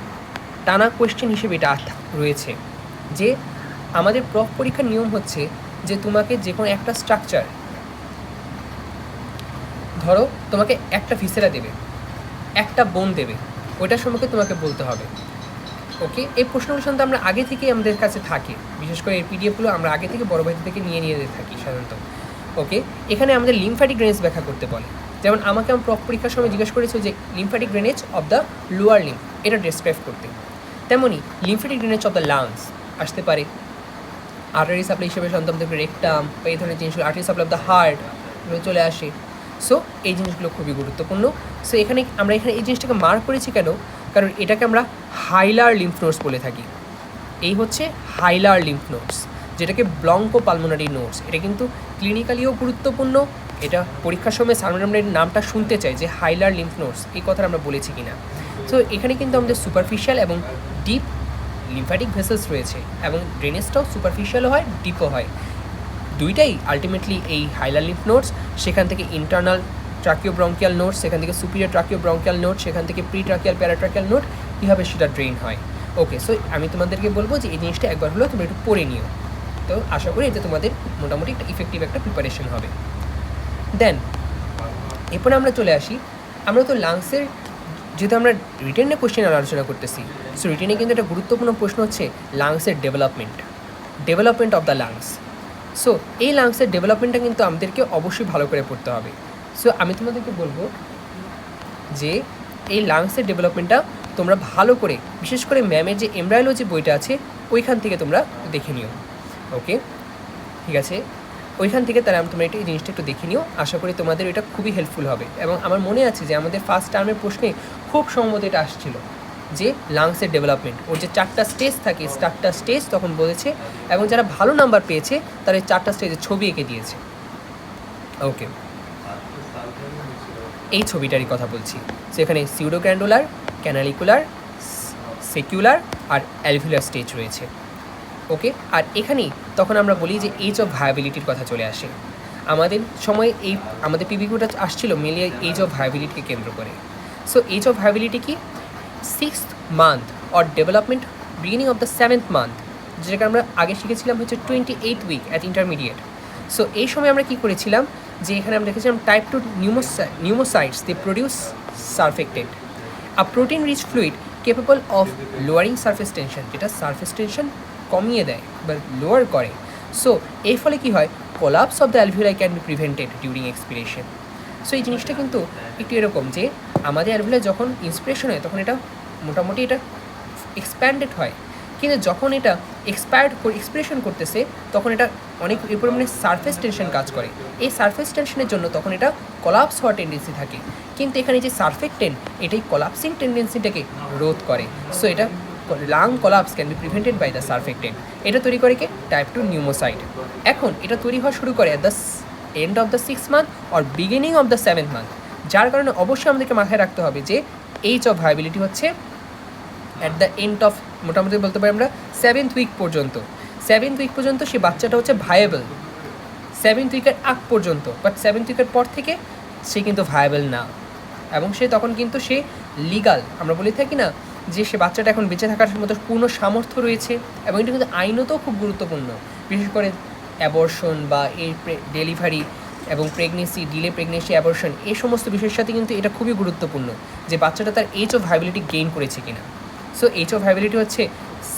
টানা কোয়েশ্চেন হিসেবে এটা রয়েছে যে আমাদের প্রফ পরীক্ষার নিয়ম হচ্ছে যে তোমাকে যে কোনো একটা স্ট্রাকচার, ধরো তোমাকে একটা ভিসেরা দেবে, একটা বোন দেবে, ওইটার সম্পর্কে তোমাকে বলতে হবে। ওকে, এই প্রশ্নগুলো সাধারণত আমরা আগে থেকেই আমাদের কাছে থাকে, বিশেষ করে এই পিডিএফগুলো আমরা আগে থেকে বড় ভাই থেকে নিয়ে থাকি সাধারণত। ওকে, এখানে আমাদের লিম্ফ্যাটিক ড্রেনেজ ব্যাখ্যা করতে বলে, যেমন আমাকে আমার প্রফ পরীক্ষার সময় জিজ্ঞেস করেছে যে lymphatic drainage of the lower lymph এটা ডেসক্রাইব করতে, তেমনই lymphatic drainage of the lungs আসতে পারে, আর্টারি সাপ্লাই হিসেবে সাধারণত রেকটাম বা এই ধরনের জিনিসগুলো, artery supply of the heart চলে আসে। সো এই জিনিসগুলো খুবই গুরুত্বপূর্ণ। সো এখানে আমরা এই জিনিসটাকে মার্ক করেছি কেন, কারণ এটাকে আমরা হাইলার লিম্ফ নোডস বলে থাকি। এই হচ্ছে হাইলার লিম্ফ নোডস, যেটাকে ব্লঙ্কো পালমোনারি নোডস, এটা কিন্তু ক্লিনিক্যালিও গুরুত্বপূর্ণ। এটা পরীক্ষার সময় সামনে আমরা নামটা শুনতে চাই যে হাইলার লিম্ফ নোডস, এই কথাটা আমরা বলেছি কিনা। সো এখানে কিন্তু আমাদের সুপারফিশিয়াল এবং ডিপ লিম্ফ্যাটিক ভেসেলস রয়েছে, এবং ড্রেনেজটাও সুপারফিশিয়ালও হয়, ডিপও হয়, দুইটাই আলটিমেটলি এই হাইলার লিম্ফ নোডস। সেখান থেকে ইন্টারনাল ট্রাকিওব্রঙ্কিয়াল নোড, সেখান থেকে সুপিরিয়র ট্রাকিওব্রঙ্কিয়াল নোড, সেখান থেকে প্রি ট্রাকিয়াল প্যারাট্রাকিয়াল নোড, কীভাবে সেটা ড্রেন হয়। ওকে, সো আমি তোমাদেরকে বলবো যে এই জিনিসটা একবার হলেও তোমরা একটু পড়ে নিও, তো আশা করি এতে তোমাদের মোটামুটি একটা ইফেক্টিভ একটা প্রিপারেশন হবে। দেন এরপরে আমরা চলে আসি, আমরা তো লাংসের, যেহেতু আমরা রিটেনে কোশ্চেন আলোচনা করতেছি, সো রিটেনে কিন্তু একটা গুরুত্বপূর্ণ প্রশ্ন হচ্ছে লাংসের development of the lungs. So এই লাংসের ডেভেলপমেন্টটা কিন্তু আমাদেরকে অবশ্যই ভালো করে পড়তে হবে। সো আমি তোমাদেরকে বলবো যে এই লাংসের ডেভেলপমেন্টটা তোমরা ভালো করে, বিশেষ করে ম্যামের যে এমব্রায়োলজি বইটা আছে ওইখান থেকে তোমরা দেখে নিও। ওকে, ঠিক আছে, ওইখান থেকে তারা তোমরা এই জিনিসটা একটু দেখে নিও, আশা করি তোমাদের এটা খুবই হেল্পফুল হবে। এবং আমার মনে আছে যে আমাদের ফার্স্ট টার্মের প্রশ্নে খুব সম্ভবত এটা আসছিল যে লাংসের ডেভেলপমেন্ট, ওর যে 4টা স্টেজ থাকে, 4টা স্টেজ তখন বলেছে, এবং যারা ভালো নাম্বার পেয়েছে তারা এই 4টা স্টেজের ছবি এঁকে দিয়েছে। ওকে, এই ছবিটারই কথা বলছি। সো এখানে সিউডোগ্র্যান্ডুলার, ক্যানালিকুলার, সেকুলার আর অ্যালভিউলার স্টেজ রয়েছে। ওকে, আর এখানেই তখন আমরা বলি যে এজ অফ ভায়াবিলিটির কথা চলে আসে। আমাদের সময় এই আমাদের পিবিকিউটা আসছিল মেনলি এজ অফ ভায়াবিলিটিকে কেন্দ্র করে। সো এজ অফ ভায়াবিলিটি কি, 6th month or development beginning of the 7th month, যেটাকে আমরা আগে শিখেছিলাম হচ্ছে 28 উইক অ্যাট ইন্টারমিডিয়েট। সো এই সময় আমরা কী করেছিলাম যে এখানে আমরা দেখেছিলাম type 2 pneumocytes they produce surfactant, a protein rich fluid capable of lowering surface tension, যেটা সারফেস টেনশন কমিয়ে দেয় বা লোয়ার করে। সো এর ফলে কী হয়, collapse of the alveoli can be prevented during expiration. So এই জিনিসটা কিন্তু একটু এরকম যে আমাদের অ্যালভিউলাই যখন ইন্সপিরেশন হয় তখন এটা মোটামুটি এটা এক্সপ্যান্ডেড হয়, কিন্তু যখন এটা এক্সপিরেশন করতেছে তখন এটা অনেক এই পরিমাণে সারফেস টেনশন কাজ করে। এই সারফেস টেনশনের জন্য তখন এটা কোলাপস হওয়ার টেন্ডেন্সি থাকে, কিন্তু এখানে যে সারফেক্টেন্ট এটাই কোলাপসিং টেন্ডেন্সিটাকে রোধ করে। সো এটা lung collapse can be prevented by the surfactant. এটা তৈরি করে কি, টাইপ 2 নিউমোসাইট। এখন এটা তৈরি হওয়া শুরু করে at the end of the 6th month or beginning of the 7th month, যার কারণে অবশ্যই আমাদেরকে মাথায় রাখতে হবে যে এইজ অফ ভায়াবিলিটি হচ্ছে অ্যাট দ্য এন্ড অফ, মোটামুটি বলতে পারি আমরা 7th উইক পর্যন্ত। 7th উইক পর্যন্ত সেই বাচ্চাটা হচ্ছে ভায়াবল, 7th উইকের আগ পর্যন্ত, বাট 7th উইকের পর থেকে সে কিন্তু ভায়াবল না, এবং সে তখন কিন্তু সে লিগাল, আমরা বলে থাকি না যে সে বাচ্চাটা এখন বেঁচে থাকার মতো পূর্ণ সামর্থ্য রয়েছে, এবং এটা কিন্তু আইনতেও খুব গুরুত্বপূর্ণ, বিশেষ করে অ্যাবর্শন বা এই ডেলিভারি এবং প্রেগনেন্সি, ডিলে প্রেগনেন্সি, অ্যাবর্শন, এই সমস্ত বিষয়ের সাথে কিন্তু এটা খুবই গুরুত্বপূর্ণ যে বাচ্চাটা তার এজ অফ ভায়াবিলিটি গেইন করেছে কিনা। সো এজ অফ ভায়াবিলিটি হচ্ছে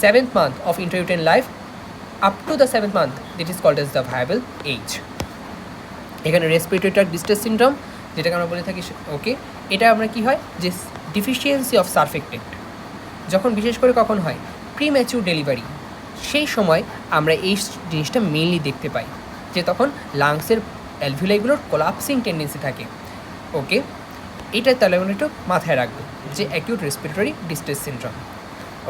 7th month of intrauterine life up to the 7th month, that is called as the viable age. এখানে রেসপিরেটরি ট্র্যাক্ট ডিস্ট্রেস সিনড্রোম, যেটাকে আমরা বলে থাকি, ওকে, এটা আমরা কি হয় যে ডিফিসিয়েন্সি অফ সারফেক্টেন্ট, যখন বিশেষ করে কখন হয় প্রিম্যাচিউর ডেলিভারি, সেই সময় আমরা এই জিনিসটা মেইনলি দেখতে পাই যে তখন লাংসের অ্যালভিউলাইগুলোর কোলাপসিং টেন্ডেন্সি থাকে। ওকে, এটা তাহলে আমরা একটু মাথায় রাখবো যে অ্যাকিউট রেসপিরেটরি ডিস্ট্রেস সিনড্রোম।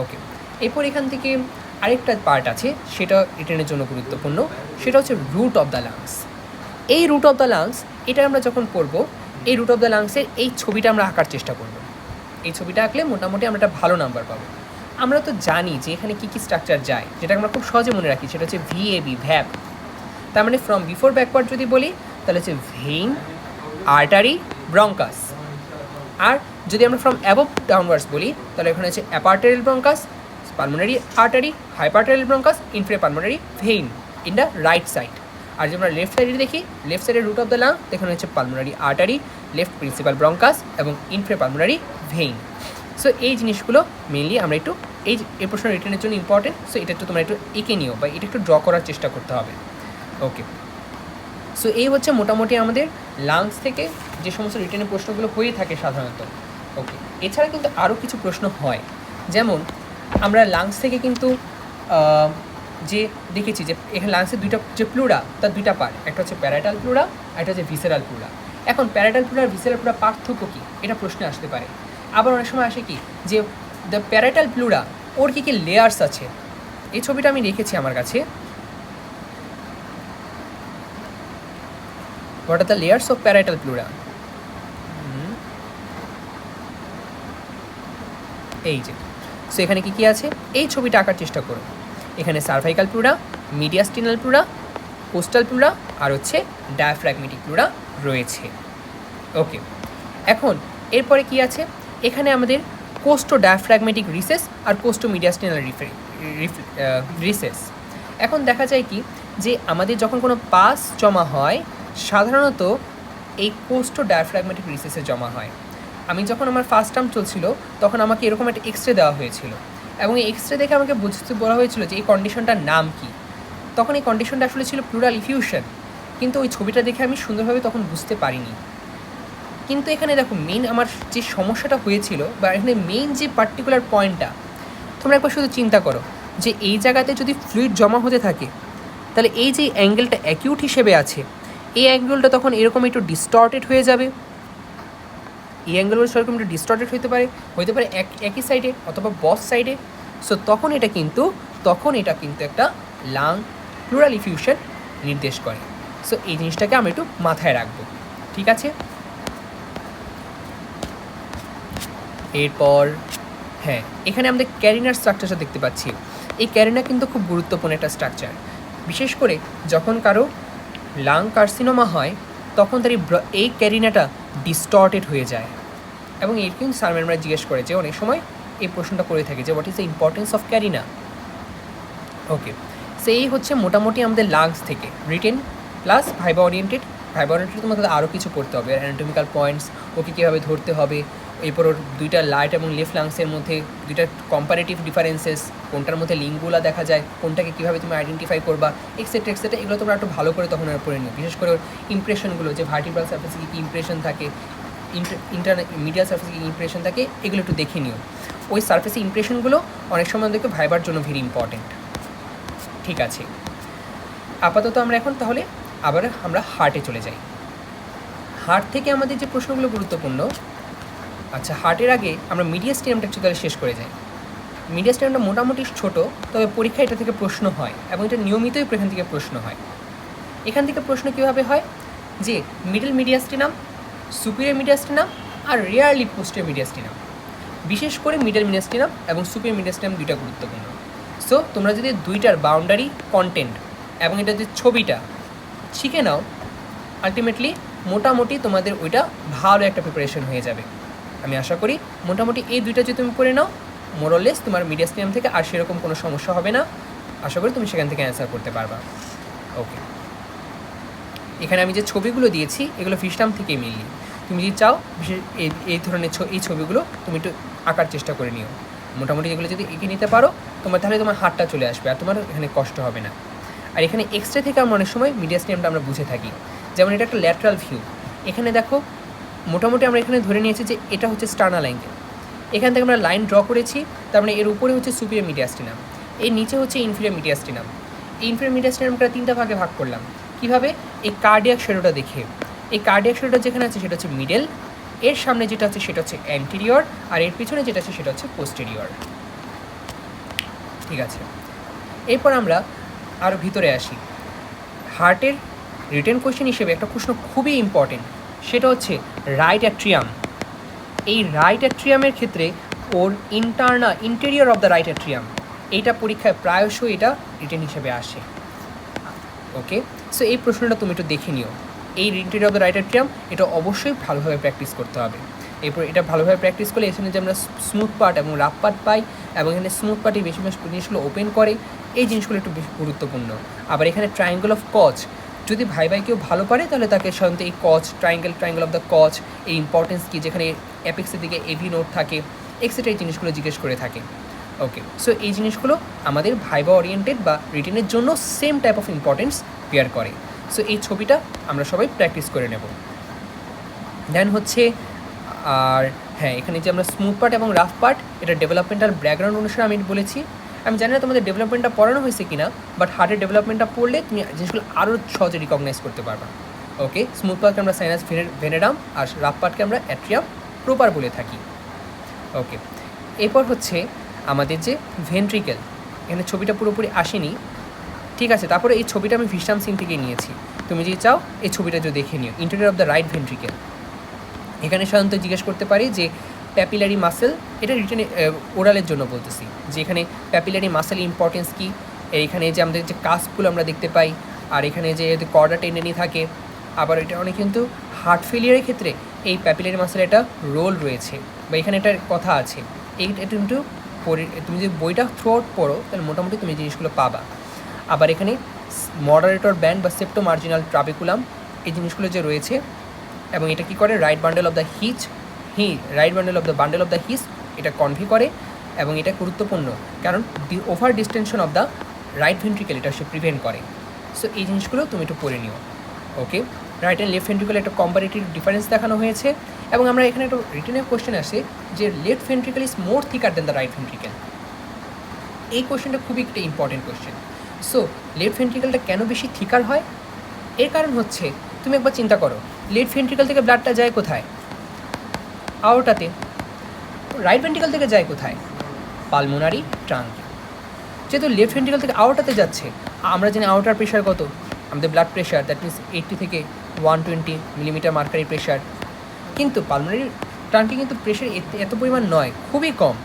ওকে, এরপর এখান থেকে আরেকটা পার্ট আছে, সেটা রিটেনের জন্য গুরুত্বপূর্ণ, সেটা হচ্ছে রুট অফ দ্য লাংস। এই রুট অফ দ্য লাংস, এটা আমরা যখন পড়বো, এই রুট অফ দ্য লাংসের এই ছবিটা আমরা আঁকার চেষ্টা করব। এই ছবিটা আঁকলে মোটামুটি আমরা একটা ভালো নাম্বার পাবো। আমরা তো জানি যে এখানে কী কী স্ট্রাকচার যায়, যেটা আমরা খুব সহজে মনে রাখি, সেটা হচ্ছে VAB, ভ্যাব। তার মানে ফ্রম বিফোর ব্যাকওয়ার্ড যদি বলি তাহলে হচ্ছে ভেইন, আর্টারি, ব্রঙ্কাস। আর যদি আমরা ফ্রম অ্যাবভ ডাউনওয়ার্ডস বলি তাহলে এখানে হচ্ছে eparterial bronchus, pulmonary artery, hyparterial bronchus, infra pulmonary vein in the right side. আর যদি আমরা লেফট সাইডে দেখি, লেফট সাইডের রুট অফ দ্য লাং, এখানে হচ্ছে pulmonary artery, left principal bronchus এবং ইনফ্রা পালমোনারি ভেইন। সো এই জিনিসগুলো মেনলি আমরা একটু এই প্রশ্ন রিটেনের জন্য ইম্পর্টেন্ট। সো এটা একটু তোমরা একটু এঁকে নিও বা এটা একটু ড্র করার চেষ্টা করতে হবে। ওকে, সো এই হচ্ছে মোটামুটি আমাদের লাংস থেকে যে সমস্ত রিটেনের প্রশ্নগুলো হয়ে থাকে সাধারণত। ওকে, এছাড়া কিন্তু আরও কিছু প্রশ্ন হয়, যেমন আমরা লাংস থেকে কিন্তু যে দেখেছি যে এখানে লাংসের দুইটা যে প্লুরা, তার দুইটা পার্ট, একটা হচ্ছে প্যারাটাল প্লুরা, একটা হচ্ছে ভিসেরাল প্লুরা। এখন প্যারাটাল প্লুরা আর ভিসেরাল প্লুরা পার্থক্য কী, এটা প্রশ্নে আসতে পারে। আবার অনেক সময় আসে কি যে দ্য প্যারাটাল প্লুরা, ওর কী কী লেয়ার্স আছে। এই ছবিটা আমি রেখেছি আমার কাছে। What are the layers of parietal pleura? এই যে, সো এখানে কী কী আছে এই ছবিটা আঁকার চেষ্টা করো। এখানে cervical pleura, mediastinal pleura, costal pleura আর হচ্ছে ডায়াফ্র্যাগমেটিক প্লুরা রয়েছে। ওকে, এখন এরপরে কি আছে, এখানে আমাদের কোস্টো ডায়াফ্র্যাগমেটিক রিসেস আর কোস্টো মিডিয়াস্টিনাল রিসেস। এখন দেখা যায় কি যে আমাদের যখন কোনো পাস জমা হয় সাধারণত এই কোস্টো ডায়াফ্র্যাগমেটিক রিসেসে জমা হয়। আমি যখন আমার ফার্স্ট টার্ম চলছিল তখন আমাকে এরকম একটা এক্স রে দেওয়া হয়েছিল, এবং এই এক্স রে দেখে আমাকে বুঝতে বলা হয়েছিল যে এই কন্ডিশনটার নাম কি। তখন এই কন্ডিশনটা আসলে ছিল প্লুরাল ইফিউশন, কিন্তু ওই ছবিটা দেখে আমি সুন্দরভাবে তখন বুঝতে পারিনি। কিন্তু এখানে দেখো মেইন আমার যে সমস্যাটা হয়েছিল বা এখানে মেইন যে পার্টিকুলার পয়েন্টটা, তোমরা একবার শুধু চিন্তা করো যে এই জায়গাতে যদি ফ্লুইড জমা হতে থাকে তাহলে এই যে অ্যাঙ্গেলটা অ্যাকিউট হিসেবে আছে, এই অ্যাঙ্গেলটা তখন এরকম একটু ডিস্টর্টেড হয়ে যাবে। এই অ্যাঙ্গেলগুলো সেরকম একটু ডিস্টর্টেড হতে পারে একই সাইডে অথবা বস সাইডে। সো তখন এটা কিন্তু একটা লাং প্লুরাল ইফিউশন নির্দেশ করে। সো এই জিনিসটাকে আমরা একটু মাথায় রাখবো, ঠিক আছে? এরপর হ্যাঁ, এখানে আমাদের ক্যারিনার স্ট্রাকচারটা দেখতে পাচ্ছি। এই ক্যারিনা কিন্তু খুব গুরুত্বপূর্ণ একটা স্ট্রাকচার, বিশেষ করে যখন কারো লাং কার্সিনোমা হয় তখন তার এই ক্যারিনাটা ডিস্টর্টেড হয়ে যায়। এবং এর কিন্তু স্যার ম্যামরা জিজ্ঞেস করে যে অনেক সময় এই প্রশ্নটা করে থাকে যে what is the importance of corona. Okay, so এই হচ্ছে মোটামুটি আমাদের লাংস থেকে রিটেন প্লাস ভাইবা ওরিয়েন্টেড তোমাদের আরও কিছু পড়তে হবে, অ্যানাটমিক্যাল পয়েন্টস, ওকে কীভাবে ধরতে হবে, এরপর ওর দুইটা রাইট এবং লেফট লাংসের মধ্যে দুইটা কম্পারেটিভ ডিফারেন্সেস, কোনটার মধ্যে লিঙ্কগুলো দেখা যায়, কোনটাকে কীভাবে তুমি আইডেন্টিফাই করবা, এক্সেট্রা এক্সেট্রা, এগুলো তোমরা একটু ভালো করে তখন পড়ে নিও। বিশেষ করে ওর ইমপ্রেশনগুলো, যে ভার্টিব্রাল সার্ফেসে কী ইমপ্রেশন থাকে, মিডিয়াল সার্ফেসে কী ইমপ্রেশন থাকে, এগুলো একটু দেখে নিও। ওই সার্ফেসে ইমপ্রেশনগুলো অনেক সময় দেখবে ভাইবার জন্য ভেরি ইম্পর্টেন্ট, ঠিক আছে? আপাতত আমরা এখন তাহলে আবার আমরা হার্টে চলে যাই। হার্ট থেকে আমাদের যে প্রশ্নগুলো গুরুত্বপূর্ণ, আচ্ছা হার্টের আগে আমরা মিডিয়াস্টিনামটা একটু তাহলে শেষ করে যাই। মিডিয়াস্টিনামটা মোটামুটি ছোটো, তবে পরীক্ষা এটা থেকে প্রশ্ন হয় এবং এটা নিয়মিতই এখান থেকে প্রশ্ন হয়। এখান থেকে প্রশ্ন কীভাবে হয় যে মিডল মিডিয়াস্টিনাম, সুপিরিয়র মিডিয়াস্টিনাম আর রেয়ারলি পোস্টেরিয়র মিডিয়াস্টিনাম। বিশেষ করে মিডল মিডিয়াস্টিনাম এবং সুপিরিয়র মিডিয়াস্টিনাম দুইটা গুরুত্বপূর্ণ। সো তোমরা যদি দুইটার বাউন্ডারি, কন্টেন্ট এবং এটা যে ছবিটা শিখে নাও, আলটিমেটলি মোটামুটি তোমাদের ওইটা ভালো একটা প্রিপারেশন হয়ে যাবে। আমি আশা করি মোটামুটি এই দুইটা যদি তুমি করে নাও, মোরলেস তোমার মিডিয়াস্টিনাম থেকে আর সেরকম কোনো সমস্যা হবে না। আশা করি তুমি সেখান থেকে অ্যান্সার করতে পারবা। ওকে, এখানে আমি যে ছবিগুলো দিয়েছি এগুলো ফিশটাম থেকে মিললি। তুমি যদি চাও বিশেষ এই ধরনের এই ছবিগুলো তুমি একটু আঁকার চেষ্টা করে নিও। মোটামুটি এগুলো যদি এঁকে নিতে পারো তাহলে তোমার হাতটা চলে আসবে আর তোমার এখানে কষ্ট হবে না। আর এখানে এক্সরে থেকে আমরা অনেক সময় মিডিয়াস্টিনামটা আমরা বুঝে থাকি, যেমন এটা একটা ল্যাটারাল ভিউ। এখানে দেখো মোটামুটি আমরা এখানে ধরে নিয়েছি যে এটা হচ্ছে স্টার্নাল অ্যাঙ্গেল। এখান থেকে আমরা লাইন ড্র করেছি, তার মানে এর উপরে হচ্ছে সুপিরিয়র মিডিয়াস্টিনাম, এর নিচে হচ্ছে ইনফিরিয়র মিডিয়াস্টিনাম। এই ইনফিরিয়র মিডিয়াস্টিনামটা তিনটা ভাগে ভাগ করলাম। কীভাবে? এই কার্ডিয়াক শ্যাডোটা দেখে। এই কার্ডিয়াক শ্যাডোটা যেখানে আছে সেটা হচ্ছে মিডল, এর সামনে যেটা আছে সেটা হচ্ছে অ্যান্টেরিয়র, আর এর পিছনে যেটা আছে সেটা হচ্ছে পোস্টেরিয়র। ঠিক আছে, এরপর আমরা আরও ভিতরে আসি। হার্টের রিটেন কোয়েশ্চেন হিসেবে একটা প্রশ্ন খুবই ইম্পর্টেন্ট, সেটা হচ্ছে রাইট অ্যাট্রিয়াম। এই রাইট অ্যাট্রিয়ামের ক্ষেত্রে ওর interior of the right atrium, এইটা পরীক্ষায় প্রায়শই এটা রিটেন হিসেবে আসে। ওকে, সো এই প্রশ্নটা তুমি একটু দেখে নিও। এই interior of the right atrium এটা অবশ্যই ভালোভাবে প্র্যাকটিস করতে হবে। এরপর এটা ভালোভাবে প্র্যাকটিস করলে এখানে যে আমরা স্মুথ পার্ট এবং রাফ পার্ট পাই, এবং এখানে স্মুথ পার্টই বেশি জিনিসগুলো ওপেন করে, এই জিনিসগুলো একটু বেশি গুরুত্বপূর্ণ। আবার এখানে ট্রায়াঙ্গেল অফ কচ, যদি ভাই কেউ ভালো পারে তাহলে তাকে সাধারণত এই কচ, ট্রায়াঙ্গেল অফ দ্য কচ, এই ইম্পর্টেন্স কী, যেখানে অ্যাপেক্সের দিকে এভি নোট থাকে, এক্সেট্রা এই জিনিসগুলো জিজ্ঞেস করে থাকে। ওকে, সো এই জিনিসগুলো আমাদের ভাইবা ওরিয়েন্টেড বা রিটেনের জন্য same type of importance pair করে। সো এই ছবিটা আমরা সবাই প্র্যাকটিস করে নেব। দেন হচ্ছে আর হ্যাঁ, এখানে যে আমরা স্মুথ পার্ট এবং রাফ পার্ট, এটা ডেভেলপমেন্টাল ব্যাকগ্রাউন্ড অনুসারে আমি বলেছি। আমি জানি না তোমাদের ডেভেলপমেন্টটা পড়ানো হয়েছে কিনা, বাট হার্টের ডেভেলপমেন্টটা পড়লে তুমি জিনিসগুলো আরও সহজে রিকগনাইজ করতে পারবা। ওকে, স্মুথ পার্টকে আমরা সাইনাস ভেনেরাম আর রাফ পার্টকে আমরা অ্যাট্রিয়াম প্রপার বলে থাকি। ওকে, এরপর হচ্ছে আমাদের যে ভেন্ট্রিকেল, এখানে ছবিটা পুরোপুরি আসেনি, ঠিক আছে। তারপরে এই ছবিটা আমি ভিশাম সিন থেকে নিয়েছি, তুমি যদি চাও এই ছবিটা যদি দেখে নিও। Interior of the right ventricle, এখানে সাধারণত জিজ্ঞেস করতে পারি যে প্যাপিলারি মাসেল, এটা রিটেন ওরালের জন্য বলতেছি, যে এখানে প্যাপিলারি মাসেল ইম্পর্টেন্স কী, এইখানে যে আমাদের যে কাস্পগুলো আমরা দেখতে পাই, আর এখানে যে কর্ডা টেন্ডেনি থাকে। আবার এটা অনেক কিন্তু হার্ট ফেলিয়ারের ক্ষেত্রে এই প্যাপিলারি মাসেল একটা রোল রয়েছে, বা এখানে এটার কথা আছে। এটা কিন্তু তুমি যদি বইটা থ্রু আউট পড়ো তাহলে মোটামুটি তুমি জিনিসগুলো পাবা। আবার এখানে মডারেটর ব্যান্ড বা সেপ্টো মার্জিনাল ট্রাবেকুলাম, এই জিনিসগুলো যে রয়েছে, এবং এটা কী করে, right bundle of the right bundle of the His এটা কনভি করে, এবং এটা গুরুত্বপূর্ণ কারণ over distension of the right ventricle এটা সে প্রিভেন্ট করে। সো এই জিনিসগুলো তুমি একটু পড়ে নিও। ওকে, রাইট অ্যান্ড লেফট ভেন্ট্রিকেল একটা কম্পারেটিভ ডিফারেন্স দেখানো হয়েছে, এবং আমরা এখানে একটা রিটেনের কোয়েশ্চেন আসে যে left ventricle is more thicker than the right ventricle. এই কোয়েশ্চেনটা খুবই একটা ইম্পর্টেন্ট কোয়েশ্চেন। সো লেফট ভেন্ট্রিকেলটা কেন বেশি থিকার হয়? এর কারণ হচ্ছে, তুমি একবার চিন্তা করো, লেফট ভেন্ট্রিকেল থেকে ব্লাডটা যায় কোথায়? আওরটাতে। রাইট ভেন্ট্রিকেল থেকে যায় কোথায়? পালমোনারি ট্রাঙ্কে। যেহেতু লেফট ভেন্ট্রিকেল থেকে আওরটাতে যাচ্ছে, আমরা জানি আওরটার প্রেশার কত, আমাদের ব্লাড প্রেশার, দ্যাট মিনস 80 থেকে 120 মিলিমিটার মার্কারি প্রেশার। কিন্তু পালমোনারি ট্রাঙ্কে কিন্তু প্রেশার এত পরিমাণ নয়, খুবই কম।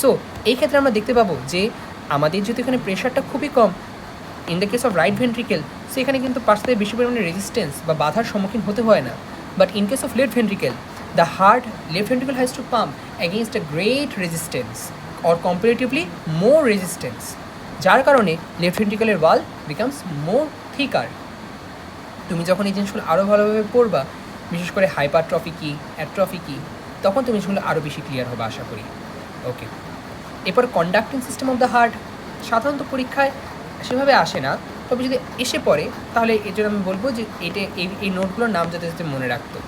সো এই ক্ষেত্রে আমরা দেখতে পাবো যে আমাদের যদি এখানে প্রেশারটা খুবই কম, in the case of right ventricle, সেখানে কিন্তু পাশে বেশি পরিমাণে রেজিস্ট্যান্স বা বাধার সম্মুখীন হতে হয় না। But in case of left ventricle, the left ventricle has to pump against a great resistance or comparatively more resistance, যার কারণে লেফট ভেন্ট্রিকেলের ওয়াল বিকামস মোর থিকার। তুমি যখন এই জিনিসগুলো আরও ভালোভাবে পড়বা, বিশেষ করে হাইপারট্রফি কী, অ্যাট্রফি কী, তখন তুমি জিনিসগুলো আরও বেশি ক্লিয়ার হবে আশা করি। ওকে, এরপর conducting system of the heart সাধারণত পরীক্ষায় সেভাবে আসে না, তবে যদি এসে পড়ে তাহলে এর জন্য আমি বলবো যে এই নোটগুলোর নাম যাতে যাতে মনে রাখতো।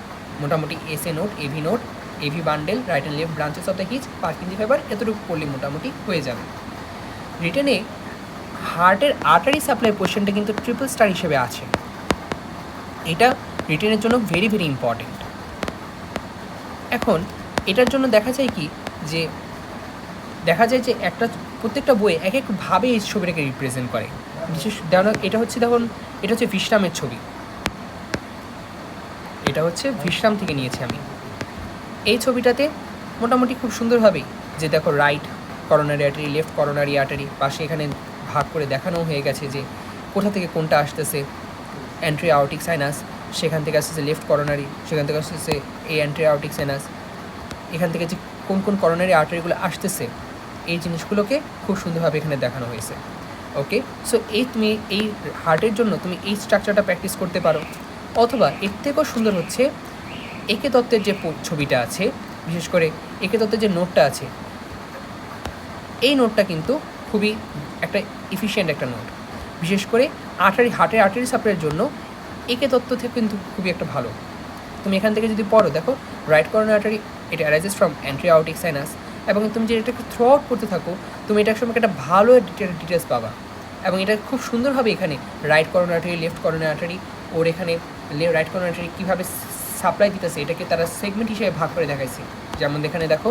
মোটামুটি SA node, AV bundle, right and left branches of the His, Purkinje fibre, এতটুকু পড়লে মোটামুটি হয়ে যাবে। রিটেনে হার্টের আর্টারি সাপ্লাই পোর্শনটা কিন্তু ট্রিপল স্টার হিসেবে আছে, এটা রিটেনের জন্য ভেরি ভেরি ইম্পর্টেন্ট। এখন এটার জন্য দেখা যায় যে একটা প্রত্যেকটা বইয়ে এক একভাবে এই ছবিটাকে রিপ্রেজেন্ট করে। বিশেষ এটা হচ্ছে ভিশরামের ছবি, এটা হচ্ছে বিশ্রাম থেকে নিয়েছি আমি। এই ছবিটাতে মোটামুটি খুব সুন্দরভাবেই যে দেখো right coronary artery, left coronary artery, পাশে এখানে ভাগ করে দেখানো হয়ে গেছে যে কোথা থেকে কোনটা আসতেছে। অ্যান্ট্রি আউটিক সাইনাস, সেখান থেকে আসতেছে লেফট করোনারি, সেখান থেকে আসতেছে এই অ্যান্ট্রি আউটিক সাইনাস, এখান থেকে যে কোন কোন করোনারি আর্টারিগুলো আসতেছে এই জিনিসগুলোকে খুব সুন্দরভাবে এখানে দেখানো হয়েছে। ওকে, সো তুমি এই হার্টের জন্য তুমি এই স্ট্রাকচারটা প্র্যাকটিস করতে পারো, অথবা এর থেকেও সুন্দর হচ্ছে একে দত্তের যে ছবিটা আছে, বিশেষ করে একে দত্তের যে নোটটা আছে, এই নোটটা কিন্তু খুবই একটা এফিশিয়েন্ট একটা নোট। বিশেষ করে হার্টের আর্টারি সাপ্লাইয়ের জন্য একে দত্ত থেকে কিন্তু খুবই একটা ভালো। তুমি এখান থেকে যদি পড়ো, দেখো রাইট করোনারি আর্টারি, এটা অ্যারাইজেস ফ্রম অ্যান্ট্রি আউটিক সাইনাস, এবং তুমি যে এটাকে থ্রু আউট করতে থাকো, তুমি এটার সম্পর্কে একটা ভালো ডিটেলস পাবা। এবং এটা খুব সুন্দরভাবে এখানে right coronary artery, left coronary artery, ওর এখানে রাইট করোনারি আর্টারি কীভাবে সাপ্লাই দিতেছে এটাকে তারা সেগমেন্ট হিসেবে ভাগ করে দেখাইছে। যেমন এখানে দেখো,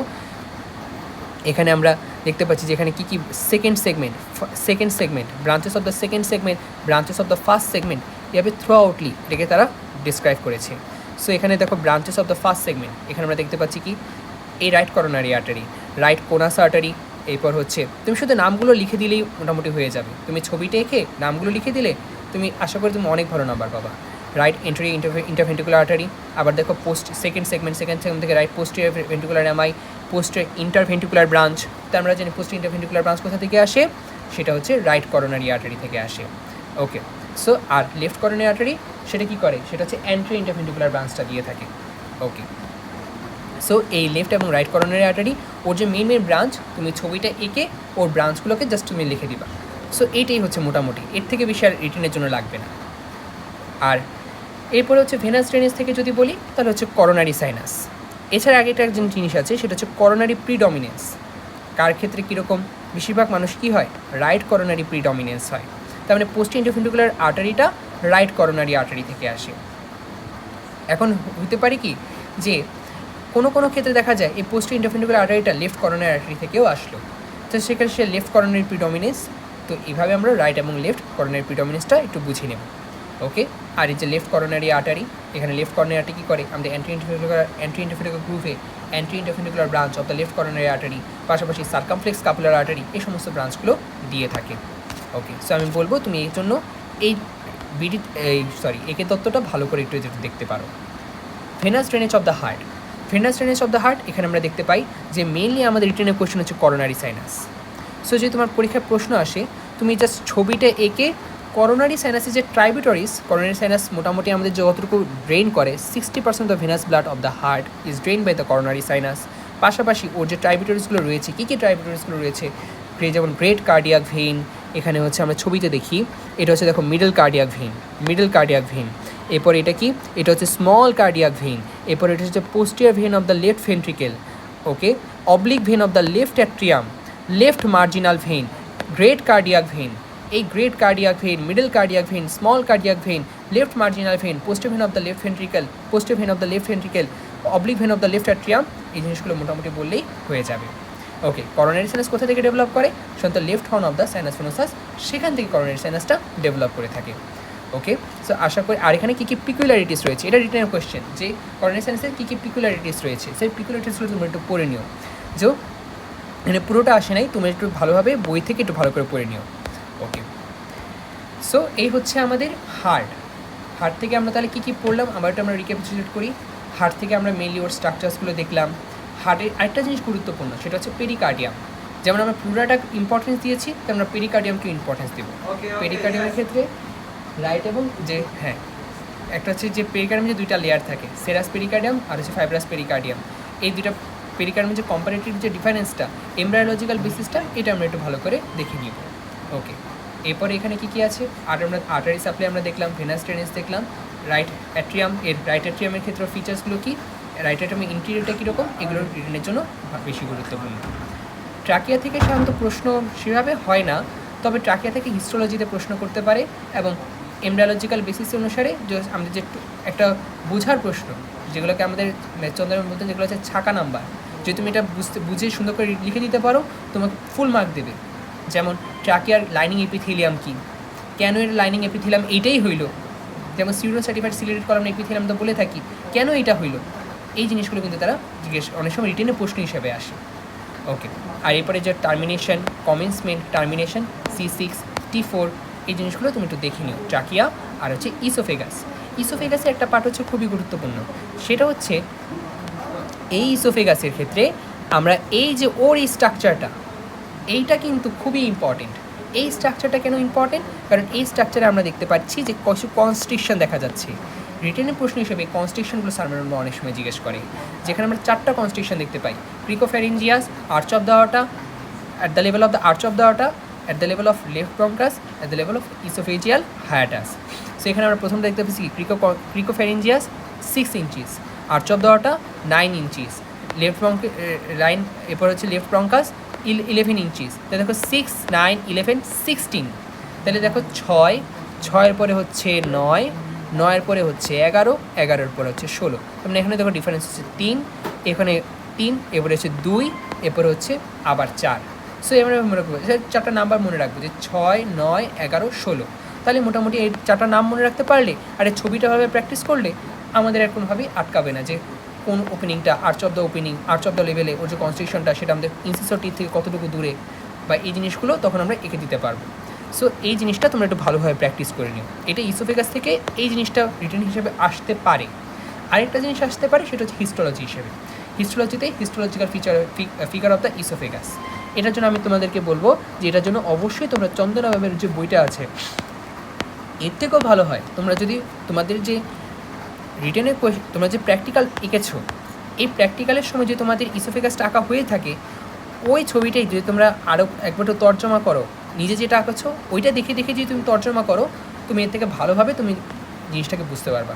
এখানে আমরা দেখতে পাচ্ছি যে এখানে কী কী second segment, branches of the second segment, branches of the first segment, এভাবে থ্রু আউটলি এটাকে তারা ডিসক্রাইব করেছে। সো এখানে দেখো branches of the first segment, এখানে আমরা দেখতে পাচ্ছি কি এই right coronary artery, right conus artery. এরপর হচ্ছে তুমি শুধু নামগুলো লিখে দিলেই মোটামুটি হয়ে যাবে। তুমি ছবিটা এঁকে নামগুলো লিখে দিলে তুমি আশা করি তুমি অনেক ভালো নাম্বার পাবা। রাইট এন্ট্রি ইন্টারভেন্টিকুলার আর্টারি, আবার দেখো সেকেন্ড সেগমেন্ট থেকে right posterior ventricular MI, posterior interventricular branch. তো আমরা জানি পোস্টেরিয়র ইন্টারভেন্ট্রিকুলার ব্রাঞ্চ কোথা থেকে আসে, সেটা হচ্ছে রাইট করোনারি আর্টারি থেকে আসে। ওকে, সো আর লেফট করোনারি আর্টারি সেটা কী করে, সেটা হচ্ছে অ্যান্ট্রি ইন্টারভেন্ট্রিকুলার ব্রাঞ্চটা দিয়ে থাকে। ওকে, সো এই লেফট এবং রাইট করোনারি আর্টারি ওর যে মেন ব্রাঞ্চ, তুমি ছবিটা এঁকে ওর ব্রাঞ্চগুলোকে জাস্ট তুমি লিখে দিবা। সো এইটাই হচ্ছে মোটামুটি, এর থেকে বেশি আর রিটেনের জন্য লাগবে না। আর এরপরে হচ্ছে ভেনাস ড্রেনেজ থেকে যদি বলি, তাহলে হচ্ছে করোনারি সাইনাস। এছাড়া আগে একটা একজন জিনিস আছে, সেটা হচ্ছে করোনারি প্রিডমিনেন্স। কার ক্ষেত্রে কীরকম, বেশিরভাগ মানুষ কী হয়, রাইট করোনারি প্রিডমিনেন্স হয়। তার মানে পোস্ট ইন্টারভেন্ট্রিকুলার আর্টারিটা রাইট করোনারি আর্টারি থেকে আসে। এখন হতে পারে কি যে কোনো কোনো ক্ষেত্রে দেখা যায় এই পোস্ট ইন্টারভেন্ট্রিকুলার আর্টারিটা লেফট করোনারি আর্টারি থেকেও আসলো, তো সেখানে সে লেফট করোনারি প্রিডমিনেন্স। তো এইভাবে আমরা রাইট এবং লেফট করোনারি প্রিডমিনেন্সটা একটু বুঝে নেব। ওকে, আর এই যে লেফট করোনারি আর্টারি, এখানে লেফট করোনারি আর্টারি কী করে, আমাদের অ্যান্টি ইন্টারভেন্ট্রিকুলার গ্রুপে anti interventricular branch of the left coronary artery, পাশাপাশি সার্কামফ্লেক্স স্ক্যাপুলার আর্টারি, এই সমস্ত ব্রাঞ্চগুলো দিয়ে থাকে। ওকে, সো আমি বলবো তুমি এই জন্য একে তত্ত্বটা ভালো করে একটু দেখতে পারো। Venous drainage of the heart, এখানে আমরা দেখতে পাই যে মেইনলি আমাদের রিটেনের কোয়েশ্চেন হচ্ছে করোনারি সাইনাস। সো যদি তোমার পরীক্ষায় প্রশ্ন আসে, তুমি জাস্ট ছবিটা এঁকে করোনারি সাইনাসের যে ট্রাইবিউটারিস, করোনারি সাইনাস মোটামুটি আমাদের যতটুকু ড্রেন করে 60% of the venous blood of the heart is drain by the coronary sinus. পাশাপাশি ওর যে ট্রাইবিউটারিসগুলো রয়েছে, কী ট্রাইবিউটারিসগুলো রয়েছে, যেমন গ্রেট কার্ডিয়াক ভেইন, এখানে হচ্ছে আমরা ছবিতে দেখি, এটা হচ্ছে দেখো মিডল কার্ডিয়াক ভেইন। এরপর এটা কি, এটা হচ্ছে স্মল কার্ডিয়াক ভেইন। এরপর এটা হচ্ছে posterior vein of the left ventricle. Okay, oblique vein of the left atrium, left marginal vein, great cardiac vein. এই great cardiac vein, middle cardiac vein, small cardiac vein, left marginal vein, posterior vein of the left ventricle, oblique vein of the left atrium, এই জিনিসগুলো মোটামুটি বললেই হয়ে যাবে। ওকে, করোনারি সাইনাস কোথা থেকে ডেভেলপ করে, সাধারণত left horn of the sinus venosus, সেখান থেকে করোনারি সাইনাসটা ডেভেলপ করে থাকে। ওকে, সো আশা করি। আর এখানে কী কী পিকুলারিটিস রয়েছে, এটা রিটেনের কোয়েশ্চেন, যে করোনারি সাইনাসের কী কী পিকুলারিটিস রয়েছে, সেই পিকুলারিটিসগুলো তুমি একটু পড়ে নিও। যে মানে পুরোটা আসে নাই, তুমি একটু ভালোভাবে বই থেকে একটু ভালো করে পড়ে নিও। ওকে, সো এই হচ্ছে আমাদের হার্ট থেকে আমরা তাহলে কী কী পড়লাম, আবার একটু আমরা রিক্যাপিচুলেট করি। হার্ট থেকে আমরা মেইনলি ওর স্ট্রাকচারসগুলো দেখলাম। হার্টের আরেকটা জিনিস গুরুত্বপূর্ণ, সেটা হচ্ছে পেরিকার্ডিয়াম। যেমন আমরা পুরোটা ইম্পর্টেন্স দিয়েছি, তেমন আমরা পেরিকার্ডিয়ামকে ইম্পর্টেন্স দেবো। পেরিকার্ডিয়ামের ক্ষেত্রে রাইট এবং একটা হচ্ছে যে পেরিকার্ডিয়ামে যে দুইটা লেয়ার থাকে, সেরাস পেরিকার্ডিয়াম আর হচ্ছে ফাইব্রাস পেরিকার্ডিয়াম, এই দুইটা পেরিকার্ডিয়ামের যে কম্পারেটিভ যে ডিফারেন্সটা, এমব্রায়োলজিক্যাল বেসিসটা, এটা আমরা একটু ভালো করে দেখে নিব। ওকে, এরপরে এখানে কী আছে, আর আমরা আর্টারি সাপ্লাই আমরা দেখলাম, ভেনাস ড্রেনেজ দেখলাম, রাইট অ্যাট্রিয়ামের ক্ষেত্রে ফিচার্সগুলো কী, রাইট অ্যাট্রিয়ামের ইন্টেরিয়রটা কীরকম, এগুলোর রিটেনের জন্য বেশি গুরুত্বপূর্ণ। ট্রাকিয়া থেকে সাধারণত প্রশ্ন সেভাবে হয় না, তবে ট্রাকিয়া থেকে হিস্টোলজিতে প্রশ্ন করতে পারে, এবং এমব্রায়োলজিক্যাল বেসিস অনুসারে যে আমাদের যে একটা বোঝার প্রশ্ন, যেগুলোকে আমাদের চন্দ্রের মধ্যে যেগুলো হচ্ছে ছাকা নাম্বার, যদি তুমি এটা বুঝে সুন্দর করে লিখে দিতে পারো, তোমাকে ফুল মার্ক দেবে। যেমন ট্রাকিয়ার লাইনিং এপিথেলিয়াম কী, কেন এর লাইনিং এপিথেলিয়াম এইটাই হইল, যেমন সিউডো সার্টিফাইড সিলেটেড কলাম এপিথেলিয়াম তো বলে থাকি, কেন এটা হইলো, এই জিনিসগুলো কিন্তু তারা অনেক সময় রিটেনের প্রশ্ন হিসেবে আসে। ওকে, আর এরপরে যে termination, commencement, termination, C6, T4, এই জিনিসগুলো তুমি একটু দেখে নিও। ট্রাকিয়া আর হচ্ছে ইসোফেগাস। ইসোফেগাসের একটা পার্ট হচ্ছে খুবই গুরুত্বপূর্ণ, সেটা হচ্ছে এই ইসোফেগাসের ক্ষেত্রে আমরা এই যে ওর এই স্ট্রাকচারটা, এইটা কিন্তু খুবই ইম্পর্টেন্ট। এই স্ট্রাকচারটা কেন ইম্পর্টেন্ট? কারণ এই স্ট্রাকচারে আমরা দেখতে পাচ্ছি যে কিছু কনস্ট্রিকশন দেখা যাচ্ছে। রিটেনের প্রশ্ন হিসেবে কনস্ট্রিকশনগুলো স্যাররা অনেক সময় জিজ্ঞেস করে, যেখানে আমরা 4টা কনস্ট্রিকশন দেখতে পাই। Cricopharyngeus, arch of the aorta, at the level of the arch of the aorta, at the level of left bronchus, at the level of esophageal hiatus. So এখানে আমরা প্রথম দেখতে পাচ্ছি cricopharyngeus 6 inches, arch of the aorta 9 inches, left line, এরপর হচ্ছে লেফট ব্রঙ্কাস 11 ইঞ্চিস। তাহলে দেখো 6, 9, 11, 16। তাহলে দেখো 6, 6-এর পরে হচ্ছে 9, 9-এর পরে হচ্ছে 11, 11-এর পরে হচ্ছে 16। মানে এখানে দেখো ডিফারেন্স হচ্ছে 3, এখানে 3, এরপরে হচ্ছে 2, এরপরে হচ্ছে আবার 4। সো এবার মনে রাখবো 4টা নাম্বার মনে রাখবো, যে 6, 9, 11, 16। তাহলে মোটামুটি এই 4টা নাম মনে রাখতে পারলে আর এই ছবিটাভাবে প্র্যাকটিস করলে আমাদের আর কোনোভাবেই আটকাবে না যে কোন ওপেনিংটা, arch of the opening, arch of the লেভেলে ওর যে কনস্ট্রিকশনটা সেটা আমাদের ইনসিসর টিথ থেকে কতটুকু দূরে, বা এই জিনিসগুলো তখন আমরা এঁকে দিতে পারবো। সো এই জিনিসটা তোমরা একটু ভালোভাবে প্র্যাকটিস করে নিও। এটা ইসোফেগাস থেকে এই জিনিসটা রিটেন হিসেবে আসতে পারে। আরেকটা জিনিস আসতে পারে, সেটা হচ্ছে হিস্টোলজি হিসেবে। হিস্টোলজিতে histological figure of the oesophagus. এটার জন্য আমি তোমাদেরকে বলবো যে এটার জন্য অবশ্যই তোমরা চন্দনা ম্যামের যে বইটা আছে এর থেকেও ভালো হয় তোমরা যদি তোমাদের যে রিটেনের তোমরা যে প্র্যাকটিক্যাল এঁকেছো, এই প্র্যাকটিক্যালের সময় যে তোমাদের ইসোফেগাসটা আঁকা হয়ে থাকে, ওই ছবিটাই যদি তোমরা আরও একবার তর্জমা করো, নিজে যেটা আঁকাছো ওইটা দেখে দেখে যদি তুমি তর্জমা করো, তুমি এর থেকে ভালোভাবে তুমি জিনিসটাকে বুঝতে পারবা।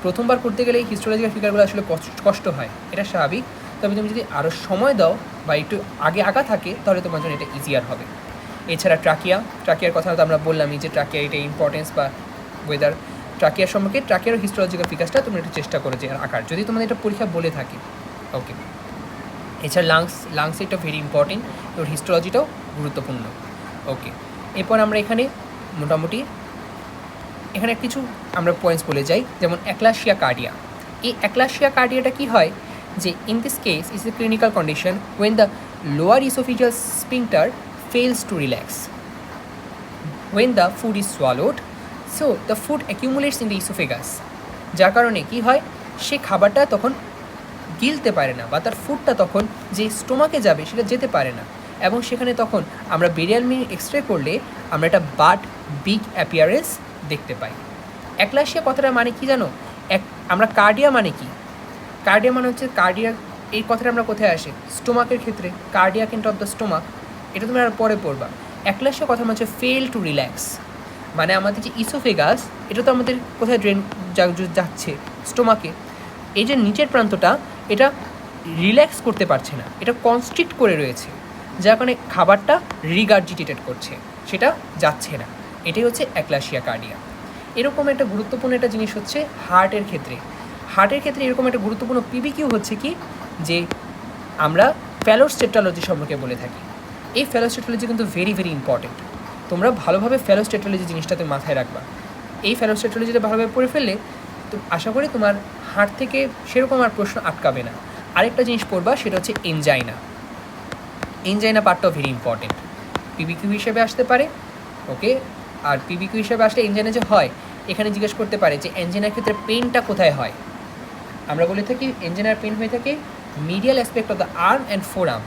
প্রথমবার করতে গেলে এই হিস্টোলজিক্যাল ফিগারগুলো আসলে কষ্ট হয়, এটা স্বাভাবিক। তবে তুমি যদি আরও সময় দাও বা একটু আগে আঁকা থাকে, তাহলে তোমার জন্য এটা ইজিয়ার হবে। এছাড়া ট্রাকিয়ার কথা তো আমরা বললামই যে ট্রাকিয়া এটা ইম্পর্টেন্স বা ওয়েদার। ট্রাকিয়ার সম্পর্কে ট্রাকিয়ার হিস্টোলজিক্যাল ফিগারসটা তুমি একটু চেষ্টা করো যে আঁকার, যদি তোমাদের এটা পরীক্ষা বলে থাকে। ওকে, এছাড়া লাংস এটা ভেরি ইম্পর্টেন্ট, ওর হিস্টোলজিটাও গুরুত্বপূর্ণ। ওকে, এরপর আমরা এখানে মোটামুটি এখানে কিছু আমরা পয়েন্টস বলে যাই, যেমন অ্যাক্লাসিয়া কার্ডিয়া। এই অ্যাক্লাসিয়া কার্ডিয়াটা কী হয়, যে in this case is a clinical condition when the lower oesophageal sphincter fails to relax when the food is swallowed, so the food accumulates in the esophagus, যার কারণে কি হয়, সে খাবারটা তখন গিলতে পারে না, বা তার ফুডটা তখন যে স্টোমাকে যাবে সেটা যেতে পারে না, এবং সেখানে তখন আমরা বেরিয়াল মিন এক্সরে করলে আমরা একটা বাট বিগ অ্যাপিয়ারেন্স দেখতে পাই। অ্যাক্লাসিয়া কথাটা মানে কি জানো? আমরা কার্ডিয়া মানে কি, কার্ডিয়া মানে হচ্ছে কার্ডিয়া, এই কথাটা আমরা কোথায় আসে, স্টোমাকের ক্ষেত্রে, cardiac and of the stomach, এটা তুমি আর পরে পড়বা। অ্যাক্লাসিয়া কথা মানে হচ্ছে ফেল টু রিল্যাক্স, মানে আমাদের যে ইসোফেগাস এটা তো আমাদের কোথায় ড্রেন যাচ্ছে, স্টোমাকে, এই যে নিচের প্রান্তটা এটা রিল্যাক্স করতে পারছে না, এটা কনস্ট্রিক্ট করে রয়েছে, যার কারণে খাবারটা রিগার্জিটেটেড করছে, সেটা যাচ্ছে না, এটাই হচ্ছে অ্যাক্লাসিয়া কার্ডিয়া। এরকম একটা গুরুত্বপূর্ণ একটা জিনিস হচ্ছে হার্টের ক্ষেত্রে। হার্টের ক্ষেত্রে এরকম একটা গুরুত্বপূর্ণ পিবিকিউ হচ্ছে কি, যে আমরা ফ্যালোস্টেট্রোলজি সম্পর্কে বলে থাকি। এই ফ্যালোস্টেট্রোলজি কিন্তু ভেরি ভেরি ইম্পর্টেন্ট, তোমরা ভালোভাবে ফ্যালোস্টেট্রোলজি জিনিসটাতে মাথায় রাখবা। এই ফ্যালোস্টেট্রোলজিটা ভালোভাবে পড়ে ফেললে তো আশা করি তোমার হার্ট থেকে সেরকম আর প্রশ্ন আটকাবে না। আরেকটা জিনিস পড়বা, সেটা হচ্ছে এনজাইনা। এনজাইনা পার্টটাও ভেরি ইম্পর্টেন্ট, পিবিকিউ হিসেবে আসতে পারে। ওকে, আর পিবিকিউ হিসেবে আসলে এনজাইনা যে হয়, এখানে জিজ্ঞেস করতে পারে যে এনজাইনার ক্ষেত্রে পেনটা কোথায় হয়। আমরা বলে থাকি এনজাইনার পেন হয়ে থাকে medial aspect of the arm and forum.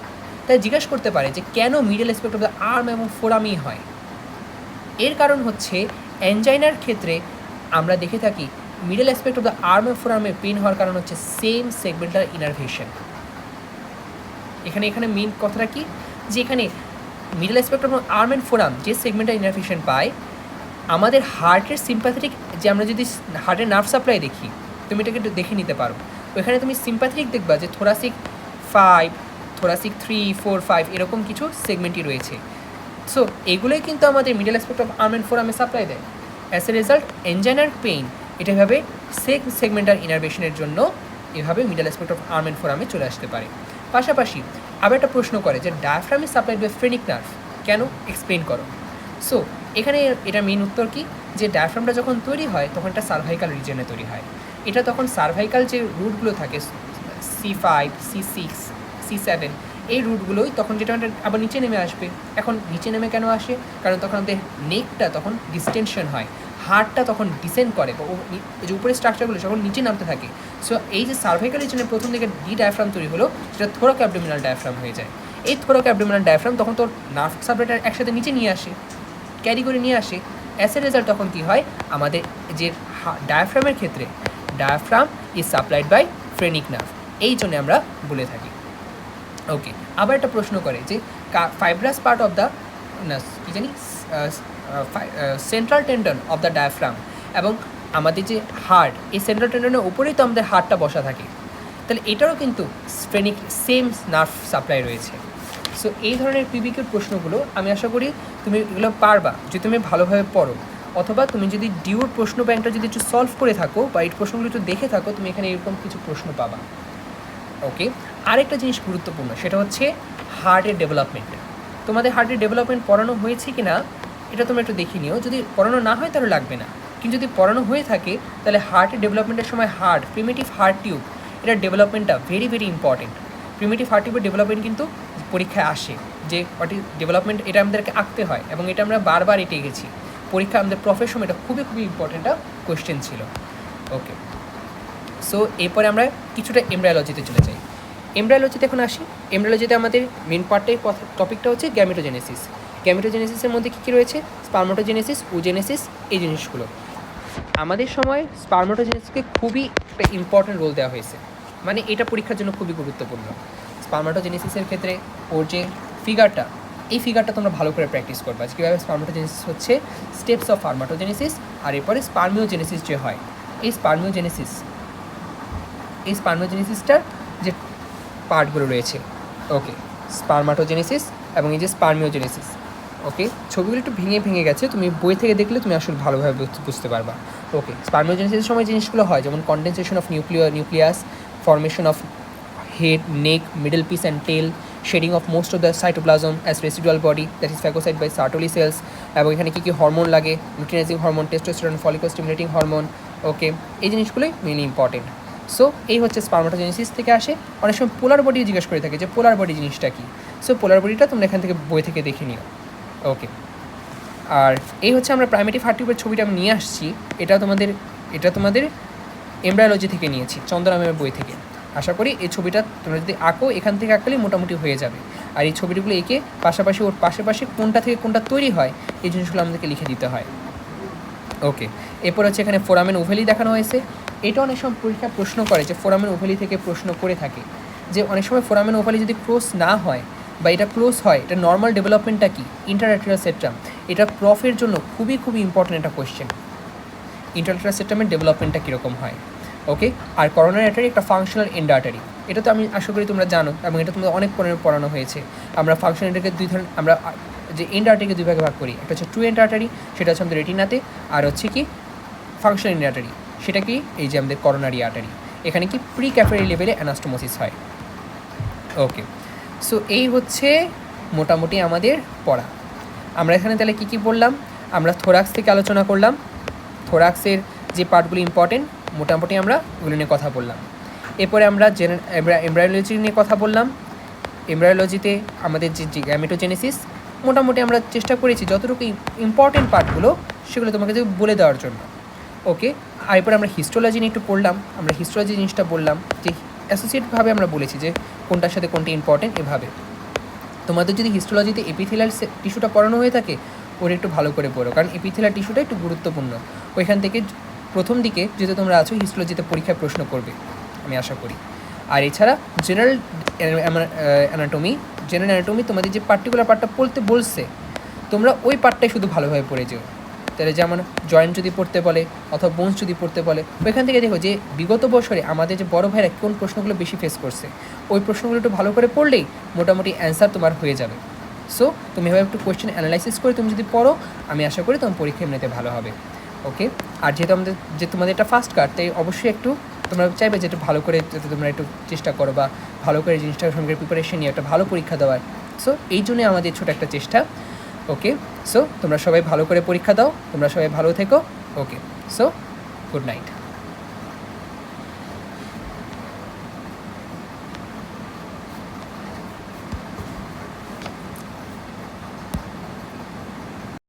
তাই জিজ্ঞেস করতে পারে যে কেন middle aspect of the arm এবং ফোরামই হয়। এর কারণ হচ্ছে অ্যাঞ্জাইনার ক্ষেত্রে আমরা দেখে থাকি middle aspect of the arm এবং ফোরামে পেন হওয়ার কারণ হচ্ছে সেম সেগমেন্টাল ইনারভেশন। এখানে মেন কথাটা কি, যে এখানে middle aspect of arm and forum যে সেগমেন্টাল ইনারভেশন পায়, আমাদের হার্টের সিম্প্যাথেটিক, যে আমরা যদি হার্টের নার্ভ সাপ্লাই দেখি, তুমি এটাকে একটু দেখে নিতে পারো, ওইখানে তুমি সিম্প্যাথেটিক দেখবা যে থোরাসিক 5, থোরাসিক 3, 4, 5 এরকম কিছু সেগমেন্টই রয়েছে। সো এগুলোই কিন্তু আমাদের middle aspect of arm and ফোরামে সাপ্লাই দেয়। অ্যাজ এ রেজাল্ট এনজাইনার পেইন এটা এভাবে সেগমেন্টাল ইনারভেশনের জন্য এভাবে middle aspect of arm and ফোরামে চলে আসতে পারে। পাশাপাশি আবার একটা প্রশ্ন করে যে diaphragm is supplied by phrenic nerve, কেন, এক্সপ্লেন করো। সো এখানে এটা মেন উত্তর কি, যে ডায়াফ্রামটা যখন তৈরি হয় তখন একটা সার্ভাইকাল রিজনে তৈরি হয়। এটা তখন সার্ভাইকাল যে রুটগুলো থাকে C5, C6, C7 এই রুটগুলোই তখন যেটা আবার নিচে নেমে আসবে। এখন নিচে নেমে কেন আসে? কারণ তখন আমাদের নেকটা তখন ডিস্টেনশন হয়, হার্টটা তখন ডিসেন্ড করে, বা যে উপরের স্ট্রাকচারগুলো যখন নিচে নামতে থাকে। সো এই যে সার্ভাইকাল রিজনে প্রথম দিকে ডি ডায়াফ্রাম তৈরি হলো, সেটা থোরাক অ্যাবডোমিনাল ডায়াফ্রাম হয়ে যায়। এই থোরাক অ্যাবডোমিনাল ডায়াফ্রাম তখন তোর নার্ভ সাপ্লাইটা একসাথে নিচে নিয়ে আসে, ক্যারি করে নিয়ে আসে। অ্যাজ এ রেজাল্ট তখন কী হয়, আমাদের যে ডায়াফ্রামের ক্ষেত্রে diaphragm is supplied by phrenic nerve, এই জন্য আমরা বলে থাকি। ওকে, আবার একটা প্রশ্ন করে যে ফাইব্রাস পার্ট অফ দ্য কী জানি central tendon of the diaphragm এবং আমাদের যে হার্ট, এই সেন্ট্রাল টেন্ডনের উপরেই তো আমাদের হার্টটা বসা থাকে, তাহলে এটারও কিন্তু ফ্রেনিক সেম নার্ভ সাপ্লাই রয়েছে। সো এই ধরনের পিবিকিউর প্রশ্নগুলো আমি আশা করি তুমি এগুলো পারবা যদি তুমি ভালোভাবে পড়ো, অথবা তুমি যদি ডিউর প্রশ্ন ব্যাংকটা যদি একটু সলভ করে থাকো বা এই প্রশ্নগুলো একটু দেখে থাকো, তুমি এখানে এরকম কিছু প্রশ্ন পাবা। ওকে, আরেকটা জিনিস গুরুত্বপূর্ণ, সেটা হচ্ছে হার্টের ডেভেলপমেন্ট। তোমাদের হার্টের ডেভেলপমেন্ট পড়ানো হয়েছে কি না এটা তোমরা একটু দেখে নিও। যদি পড়ানো না হয় তাহলে লাগবে না, কিন্তু যদি পড়ানো হয়ে থাকে তাহলে হার্টের ডেভেলপমেন্টের সময় প্রিমিটিভ হার্ট টিউব, এটার ডেভেলপমেন্টটা very very important. Primitive heart টিউবের ডেভেলপমেন্ট কিন্তু পরীক্ষায় আসে, যে হোয়াট ইজ ডেভেলপমেন্ট, এটা আমাদেরকে আঁকতে হয়, এবং এটা আমরা বারবার এটে গেছি পরীক্ষা আমাদের প্রফেশন, এটা খুবই খুবই ইম্পর্টেন্ট একটা কোয়েশ্চেন ছিল। ওকে, সো এরপরে আমরা কিছুটা এমব্রায়োলজিতে চলে যাই। এমব্রায়োলজিতে এখন আসি। এমব্রায়োলজিতে আমাদের মেন পার্টটাই টপিকটা হচ্ছে গ্যামেটোজেনেসিস। গ্যামেটোজেনেসিসের মধ্যে কী কী রয়েছে? স্পার্মাটোজেনেসিস, ওজেনেসিস, এই জিনিসগুলো। আমাদের সময় স্পার্মাটোজেনেসিসকে খুবই একটা ইম্পর্টেন্ট রোল দেওয়া হয়েছে, মানে এটা পরীক্ষার জন্য খুবই গুরুত্বপূর্ণ। স্পার্মাটোজেনেসিসের ক্ষেত্রে ওর যে ফিগারটা, এই ফিগারটা তোমরা ভালো করে প্র্যাকটিস করবা, যে কীভাবে স্পার্মাটোজেনেসিস হচ্ছে, স্টেপস অফ স্পার্মাটোজেনেসিস, আর এরপরে স্পার্মিওজেনেসিস যে হয়, এই স্পার্মিওজেনেসিসটার যে পার্টগুলো রয়েছে। ওকে, স্পার্মাটোজেনেসিস এবং এই যে স্পার্মিওজেনেসিস। ওকে, ছবিগুলো একটু ভেঙে ভেঙে গেছে, তুমি বই থেকে দেখলে তুমি আসলে ভালোভাবে বুঝতে পারবা। ওকে, স্পার্মিওজেনেসিসের সময় জিনিসগুলো হয় যেমন condensation of nucleus, formation of head, neck, middle piece and tail, shedding of most of the cytoplasm as residual body that is phagocyte by Sertoli cells. এবং এখানে কী কী হরমোন লাগে, luteinising hormone, testosterone, follicle stimulating hormone. Okay, এই জিনিসগুলোই মেনলি ইম্পর্টেন্ট। সো এই হচ্ছে স্পার্মাটোজেনেসিস থেকে আসে। অনেক সময় পোলার বডি জিজ্ঞেস করে থাকে যে পোলার বডি জিনিসটা কী। সো পোলার বডিটা তোমরা এখান থেকে বই থেকে দেখে নিও। ওকে, আর এই হচ্ছে আমরা প্রাইমেটিভ হার্ট টিউবের ছবিটা আমি নিয়ে আসছি, এটা তোমাদের এমব্রায়োলজি থেকে নিয়েছি, চন্দ্রনামের বই থেকে। আশা করি এই ছবিটা তোমরা যদি আঁকো, এখান থেকে আঁকলেই মোটামুটি হয়ে যাবে। আর এই ছবিগুলো এঁকে পাশাপাশি ওর পাশে কোনটা থেকে কোনটা তৈরি হয়, এই জিনিসগুলো আমাদেরকে লিখে দিতে হয়। ওকে, এরপর হচ্ছে এখানে ফোরামেন ওভেলি দেখানো হয়েছে। এটা অনেক সময় পরীক্ষা প্রশ্ন করে যে ফোরামেন ওভেলি থেকে প্রশ্ন করে থাকে যে অনেক সময় ফোরামেন ওভেলি যদি ক্লোজ না হয় বা এটা ক্লোজ হয়, এটা নর্মাল ডেভেলপমেন্টটা কি, ইন্টারআর্টেরিয়াল সেপ্টাম, এটা প্রফের জন্য খুবই খুবই ইম্পর্টেন্ট একটা কোয়েশ্চেন। ইন্টারআর্টেরিয়াল সেপ্টামের ডেভেলপমেন্টটা কীরকম হয়। ওকে, আর করোনারি আর্টারি একটা ফাংশনাল এন্ড আর্টারি, এটা তো আমি আশা করি তোমরা জানো, এবং এটা তোমাদের অনেক পড়ানো হয়েছে। আমরা ফাংশনাল এন্ডারিকে দুই ধরনের, আমরা যে এন্ড আর্টারিকে দুই ভাগে ভাগ করি, একটা হচ্ছে ট্রু এন্ড আর্টারি, সেটা হচ্ছে আমাদের রেটিনাতে, আর হচ্ছে কি ফাংশনাল এন্ড আর্টারি, সেটা কি এই যে আমাদের করোনারি আর্টারি, এখানে কি প্রি ক্যাপিলারি লেভেলে অ্যানাস্টোমোসিস হয়। ওকে, সো এই হচ্ছে মোটামুটি আমাদের পড়া। আমরা এখানে তাহলে কী কী বললাম, আমরা থোরাক্স থেকে আলোচনা করলাম, থোরাক্সের যে পার্টগুলো ইম্পর্টেন্ট মোটামুটি আমরা ওগুলো নিয়ে কথা বললাম। এরপরে আমরা এমব্রায়োলজি নিয়ে কথা বললাম। এমব্রায়োলজিতে আমাদের যে গ্যামেটোজেনেসিস, মোটামুটি আমরা চেষ্টা করেছি যতটুকু ইম্পর্টেন্ট পার্টগুলো সেগুলো তোমাকে বলে দেওয়ার জন্য। ওকে, আর এরপরে আমরা হিস্টোলজি নিয়ে একটু পড়লাম। আমরা হিস্টোলজি জিনিসটা বললাম যে অ্যাসোসিয়েটভাবে আমরা বলেছি যে কোনটার সাথে কোনটা ইম্পর্টেন্ট। এভাবে তোমাদের যদি হিস্টোলজিতে এপিথেলিয়াল টিস্যুটা পড়ানো হয়ে থাকে, ওটা একটু ভালো করে পড়ো, কারণ এপিথেলিয়াল টিস্যুটা একটু গুরুত্বপূর্ণ। ওইখান থেকে প্রথম দিকে যেহেতু তোমরা আছো, হিস্টোলজিতে পরীক্ষায় প্রশ্ন করবে আমি আশা করি। আর এছাড়া জেনারেল অ্যানাটমি তোমাদের যে পার্টিকুলার পার্টটা পড়তে বলছে, তোমরা ওই পার্টটাই শুধু ভালোভাবে পড়ে যেও। তাহলে যেমন জয়েন্ট যদি পড়তে বলে অথবা বোনস যদি পড়তে বলে, ওইখান থেকে দেখো যে বিগত বছরে আমাদের যে বড় ভাইরা কোন প্রশ্নগুলো বেশি ফেস করছে, ওই প্রশ্নগুলো একটু ভালো করে পড়লেই মোটামুটি অ্যান্সার তোমার হয়ে যাবে। সো তুমি এভাবে একটু কোয়েশ্চেন অ্যানালাইসিস করে তুমি যদি পড়ো, আমি আশা করি তোমার পরীক্ষা এমনিতে ভালো হবে। ওকে, আর যেহেতু তোমাদের এটা ফার্স্ট কার্ড, তাই অবশ্যই একটু তোমরা চাইবে যে একটু ভালো করে যাতে তোমরা একটু চেষ্টা করো বা ভালো করে জিনিসটার সঙ্গে প্রিপারেশন নিয়ে একটা ভালো পরীক্ষা দেওয়ার। সো এই জন্যই আমাদের ছোটো একটা চেষ্টা। ওকে, সো তোমরা সবাই ভালো করে পরীক্ষা দাও, তোমরা সবাই ভালো থেকো। ওকে, সো গুড নাইট।